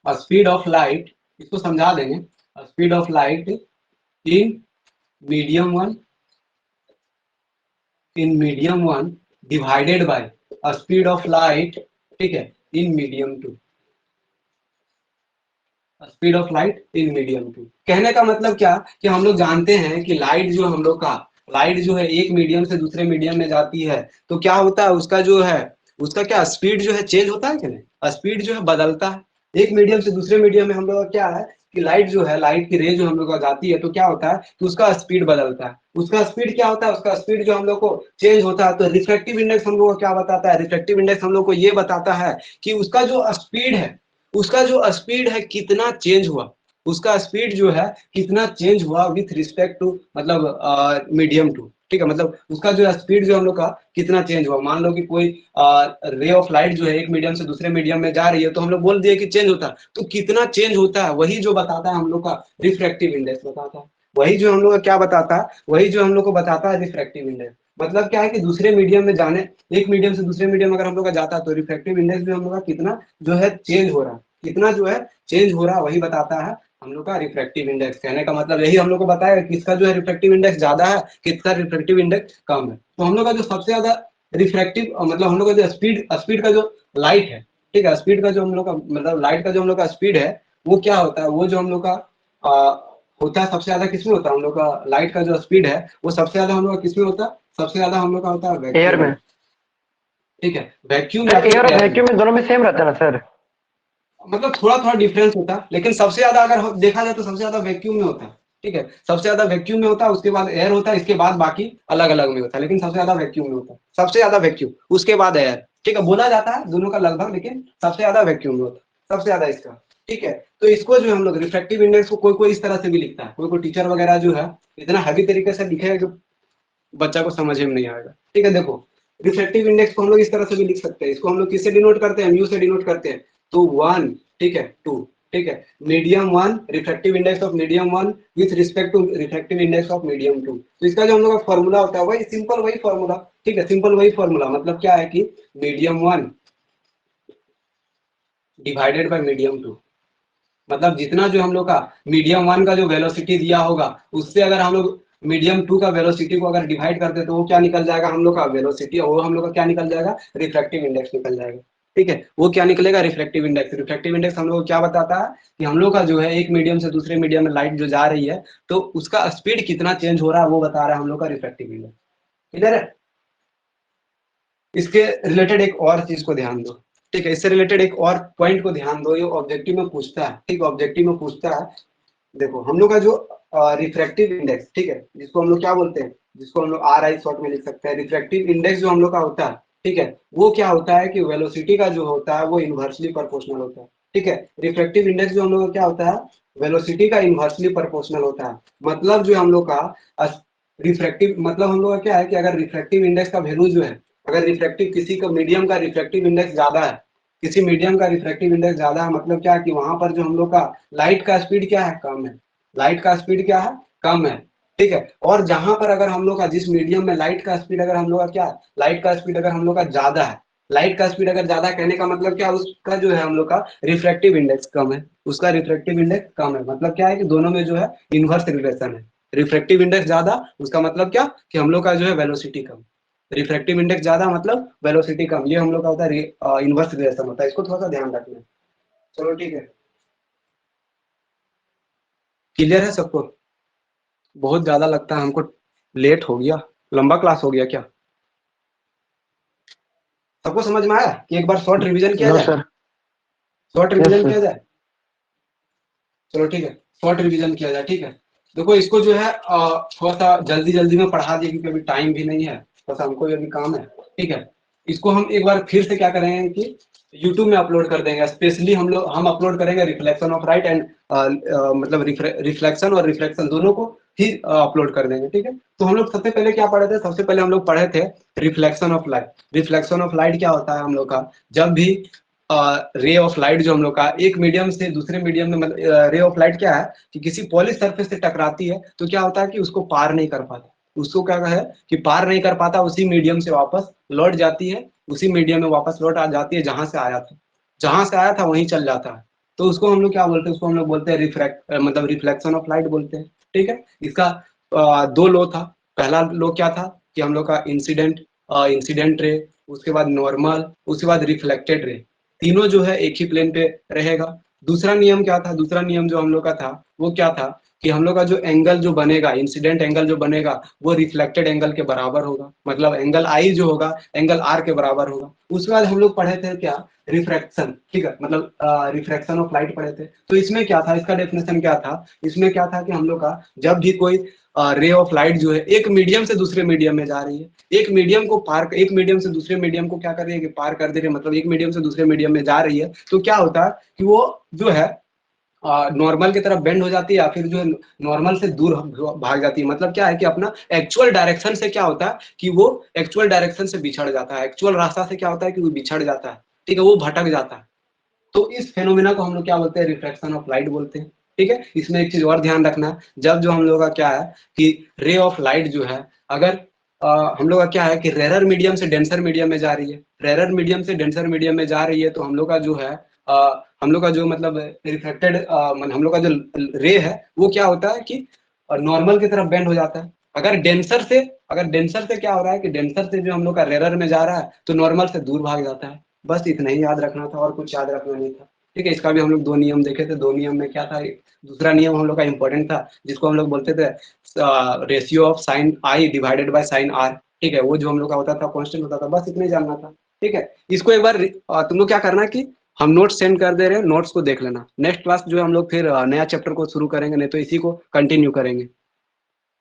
स्पीड ऑफ लाइट, इसको समझा देंगे, speed of light in medium one, in medium one divided by speed of light, ठीक है, in medium two, speed of light in medium two. कहने का मतलब क्या कि हम लोग जानते हैं कि लाइट जो हम लोग का, लाइट जो है एक मीडियम से दूसरे मीडियम में जाती है, तो क्या होता है उसका जो है, उसका क्या स्पीड जो है चेंज होता है कि नहीं, स्पीड जो है बदलता है। एक मीडियम से दूसरे मीडियम में हम लोग का क्या है कि लाइट जो है, लाइट की रे जो हम लोग का जाती है, तो क्या होता है कि उसका स्पीड बदलता है। उसका स्पीड क्या होता है, उसका स्पीड जो हम लोग को चेंज होता है। तो रिफ्रैक्टिव इंडेक्स हम लोग को क्या बताता है, रिफ्रैक्टिव इंडेक्स हम लोग को ये बताता है कि उसका जो स्पीड है, उसका जो स्पीड है कितना चेंज हुआ, उसका स्पीड जो है कितना चेंज हुआ विथ रिस्पेक्ट टू मतलब मीडियम टू, ठीक है, मतलब उसका जो स्पीड जो हम लोग का कितना चेंज हुआ। मान लो कि कोई रे ऑफ लाइट जो है एक मीडियम से दूसरे मीडियम में जा रही है, तो हम लोग बोल दिए कि चेंज होता है, तो कितना चेंज होता है वही जो बताता है हम लोग का रिफ्रैक्टिव इंडेक्स बताता है। वही जो हम लोग का क्या बताता है, वही जो हम लोग को बताता है रिफ्रैक्टिव इंडेक्स। मतलब क्या है कि दूसरे मीडियम में जाने, एक मीडियम से दूसरे मीडियम अगर हम लोग का जाता है तो रिफ्रैक्टिव इंडेक्स जो हम लोग का कितना जो है चेंज हो रहा है, कितना जो है चेंज हो रहा है, वही बताता है हम लोग का रिफ्रैक्टिव इंडेक्स। कहने का मतलब यही हम लोग को बताया किसका जो है रिफ्रैक्टिव इंडेक्स ज्यादा है, किसका रिफ्रैक्टिव इंडेक्स कम है। तो हम लोग का जो सबसे ज्यादा रिफ्रैक्टिव मतलब हम लोग का जो स्पीड का जो लाइट है, ठीक है, स्पीड का जो हम लोग का मतलब लाइट का जो हम लोग का स्पीड है वो क्या होता है, वो जो हम लोग का होता है सबसे ज्यादा किसमें होता है, हम लोग का लाइट का जो स्पीड है वो सबसे ज्यादा हम लोग का किसमें होता है, सबसे ज्यादा हम लोग का होता है एयर वैक्यूम में। ठीक है, वैक्यूम या सर फिर एयर और एयर में। वैक्यूम में दोनों में सेम रहता है ना सर? मतलब थोड़ा थोड़ा डिफरेंस होता है, लेकिन सबसे ज्यादा अगर देखा जाए तो सबसे ज्यादा वैक्यूम में होता है। ठीक है, सबसे ज्यादा वैक्यूम में होता है, उसके बाद एयर होता है, इसके बाद बाकी अलग अलग में होता है, लेकिन सबसे ज्यादा वैक्यूम में होता है, सबसे ज्यादा वैक्यूम उसके बाद एयर। ठीक है, बोला जाता है दोनों का लगभग, लेकिन सबसे ज्यादा वैक्यूम में होता है, सबसे ज्यादा इसका। ठीक है, तो इसको जो हम लोग रिफ्रैक्टिव इंडेक्स को कोई कोई इस तरह से भी लिखता है, कोई कोई टीचर वगैरह जो है इतना हैवी तरीके से लिखेगा कि बच्चा को समझ में नहीं आएगा। ठीक है, देखो रिफ्रैक्टिव इंडेक्स को हम लोग इस तरह से भी लिख सकते हैं, इसको हम लोग किससे डिनोट करते हैं, म्यू से डिनोट करते हैं। तो 1, ठीक है, 2, ठीक है, medium 1, refractive index of medium 1 with respect to refractive index of medium 2। तो इसका जो हम लोग का फॉर्मूला होता है वही सिंपल वही फॉर्मूला। ठीक है, सिंपल वही फॉर्मूला, मतलब क्या है कि मीडियम 1 डिवाइडेड बाय मीडियम 2, मतलब जितना जो हम लोग का मीडियम 1 का जो वेलोसिटी दिया होगा उससे अगर हम लोग मीडियम 2 का वेलोसिटी को अगर डिवाइड करते तो वो क्या निकल जाएगा, हम लोग का वेलोसिटी, और वो हम लोग का क्या निकल जाएगा, रिफ्रैक्टिव इंडेक्स निकल जाएगा। ठीक है, वो क्या निकलेगा, रिफ्रैक्टिव इंडेक्स। रिफ्रैक्टिव इंडेक्स हम लोग को क्या बताता है कि हम लोग का जो है एक मीडियम से दूसरे मीडियम में लाइट जो जा रही है तो उसका स्पीड कितना चेंज हो रहा है वो बता रहा है हम लोग का रिफ्रैक्टिव इंडेक्स। क्लियर है? इसके रिलेटेड एक और चीज को ध्यान दो। ठीक है, इससे रिलेटेड एक और पॉइंट को ध्यान दो, ये ऑब्जेक्टिव में पूछता है। ठीक, ऑब्जेक्टिव में पूछता है। देखो हम लोग का जो रिफ्रैक्टिव इंडेक्स, ठीक है, जिसको हम लोग क्या बोलते हैं, जिसको हम लोग आर आई शॉर्ट में लिख सकते हैं, रिफ्रैक्टिव इंडेक्स जो हम लोग का होता है, ठीक है, वो क्या होता है कि वेलोसिटी का जो होता है वो इनवर्सली प्रोपोर्शनल होता है। ठीक है, रिफ्रैक्टिव इंडेक्स जो हम लोग का क्या होता है, वेलोसिटी का इनवर्सली प्रोपोर्शनल होता है। मतलब जो हम लोग का रिफ्रैक्टिव मतलब हम लोग का क्या है कि अगर रिफ्रैक्टिव इंडेक्स का वैल्यू जो है, अगर रिफ्रैक्टिव किसी का मीडियम का रिफ्रैक्टिव इंडेक्स ज्यादा है, किसी मीडियम का रिफ्रैक्टिव इंडेक्स ज्यादा है, मतलब क्या है कि वहां पर जो हम लोग का लाइट का स्पीड क्या है, कम है। लाइट का स्पीड क्या है, कम है। ठीक है, और जहां पर अगर हम लोग का जिस मीडियम में लाइट का स्पीड अगर हम लोग का क्या है, लाइट का स्पीड अगर हम लोग का ज्यादा है, लाइट का स्पीड अगर ज्यादा, कहने का मतलब क्या, उसका जो है हम लोग का रिफ्रैक्टिव इंडेक्स कम है, उसका रिफ्रैक्टिव इंडेक्स कम है। मतलब क्या है कि दोनों में जो है इनवर्स रिलेशन है। रिफ्रैक्टिव इंडेक्स ज्यादा, उसका मतलब क्या कि हम लोग का जो है वेलोसिटी कम। रिफ्रैक्टिव इंडेक्स ज्यादा मतलब वेलोसिटी कम, ये हम लोग का होता है इनवर्स रिलेशन होता है, इसको थोड़ा सा ध्यान रखना है। चलो ठीक है, क्लियर है सबको? बहुत ज्यादा लगता है हमको लेट हो गया, लंबा क्लास हो गया क्या? सबको समझ में आया कि एक बार शॉर्ट रिवीजन किया नो जाए? Sir. Short yes revision sir. किया जाए? चलो ठीक है, शॉर्ट रिवीजन किया जाए। ठीक है, देखो इसको जो है थोड़ा सा जल्दी जल्दी में पढ़ा दिया क्योंकि अभी टाइम भी नहीं है, थोड़ा सा हमको भी अभी काम है। ठीक है, इसको हम एक बार फिर से क्या करेंगे कि YouTube में अपलोड कर देंगे। स्पेशली हम अपलोड करेंगे रिफ्लेक्शन ऑफ लाइट एंड मतलब रिफ्लेक्शन और रिफ्लेक्शन दोनों को ही अपलोड कर देंगे। ठीक है, तो हम लोग सबसे पहले क्या पढ़े थे, सबसे पहले हम लोग पढ़े थे reflection of light. Reflection of light क्या होता है हम लोग का, जब भी रे ऑफ लाइट जो हम लोग का एक मीडियम से दूसरे मीडियम में, मतलब रे ऑफ लाइट क्या है कि किसी पॉलिश सरफेस से टकराती है तो क्या होता है कि उसको पार नहीं कर पाता, उसको क्या है कि पार नहीं कर पाता, उसी मीडियम से वापस लौट जाती है, उसी मीडियम में वापस लौट आ जाती है जहां से आया था, जहां से आया था वहीं चल जाता है। तो उसको हम लोग क्या बोलते हैं, उसको हम लोग बोलते हैं मतलब रिफ्लेक्शन ऑफ लाइट बोलते हैं। ठीक है, इसका दो लो था। पहला लो क्या था कि हम लोग का इंसिडेंट रे, उसके बाद नॉर्मल, उसके बाद रिफ्लेक्टेड रे, तीनों जो है एक ही प्लेन पे रहेगा। दूसरा नियम क्या था, दूसरा नियम जो हम लोग का था वो क्या था कि हम लोग का जो एंगल जो बनेगा, इंसिडेंट एंगल जो बनेगा वो रिफ्लेक्टेड एंगल के बराबर होगा, मतलब एंगल आई जो होगा एंगल आर के बराबर होगा। उसके बाद हम लोग पढ़े थे क्या, रिफ्रैक्शन। ठीक है, मतलब रिफ्रैक्शन ऑफ लाइट पढ़े थे। तो इसमें क्या था, इसका डेफिनेशन क्या था, इसमें क्या था कि हम लोग का जब भी कोई रे ऑफ लाइट जो है एक मीडियम से दूसरे मीडियम में जा रही है, एक मीडियम को पार, एक मीडियम से दूसरे मीडियम को क्या कर रही है कि पार कर दे रही है, मतलब एक मीडियम से दूसरे मीडियम में जा रही है, तो क्या होता है कि वो जो है नॉर्मल की तरफ बेंड हो जाती है या फिर जो है नॉर्मल से दूर भाग जाती है। मतलब क्या है कि अपना एक्चुअल डायरेक्शन से क्या होता है कि वो एक्चुअल डायरेक्शन से बिछड़ जाता है, एक्चुअल रास्ता से क्या होता है कि वो बिछड़ जाता है, ठीक है, वो भटक जाता है। तो इस फेनोमेना को हम लोग क्या बोलते हैं, रिफ्रैक्शन ऑफ लाइट बोलते हैं। ठीक है, इसमें एक चीज और ध्यान रखना है, जब जो हम लोग का क्या है कि रे ऑफ लाइट जो है, अगर हम लोग का क्या है कि रेरर मीडियम से डेंसर मीडियम में जा रही है, रेरर मीडियम से डेंसर मीडियम में जा रही है, तो हम लोग का जो है हम लोग का जो मतलब रिफ्लेक्टेड हम लोग का जो रे है वो क्या होता है कि नॉर्मल की तरफ बेंड हो जाता है। अगर डेंसर से क्या हो रहा है कि डेंसर से जो हम लोग का रेरर में जा रहा है तो नॉर्मल से दूर भाग जाता है। बस इतना ही याद रखना था और कुछ याद रखना नहीं था। ठीक है, इसका भी हम लोग 2 नियम देखे थे। 2 नियम में क्या था, दूसरा नियम हम लोग का इंपॉर्टेंट था जिसको हम लोग बोलते थे ratio of sine I divided by sine R. ठीक है, वो जो हम लोग का होता था कांस्टेंट होता था। बस इतना ही जानना था। ठीक है, इसको एक बार तुम लोग क्या करना कि हम नोट्स सेंड कर दे रहे हैं, नोट्स को देख लेना। नेक्स्ट क्लास जो है हम लोग फिर नया चैप्टर को शुरू करेंगे, नहीं तो इसी को कंटिन्यू करेंगे।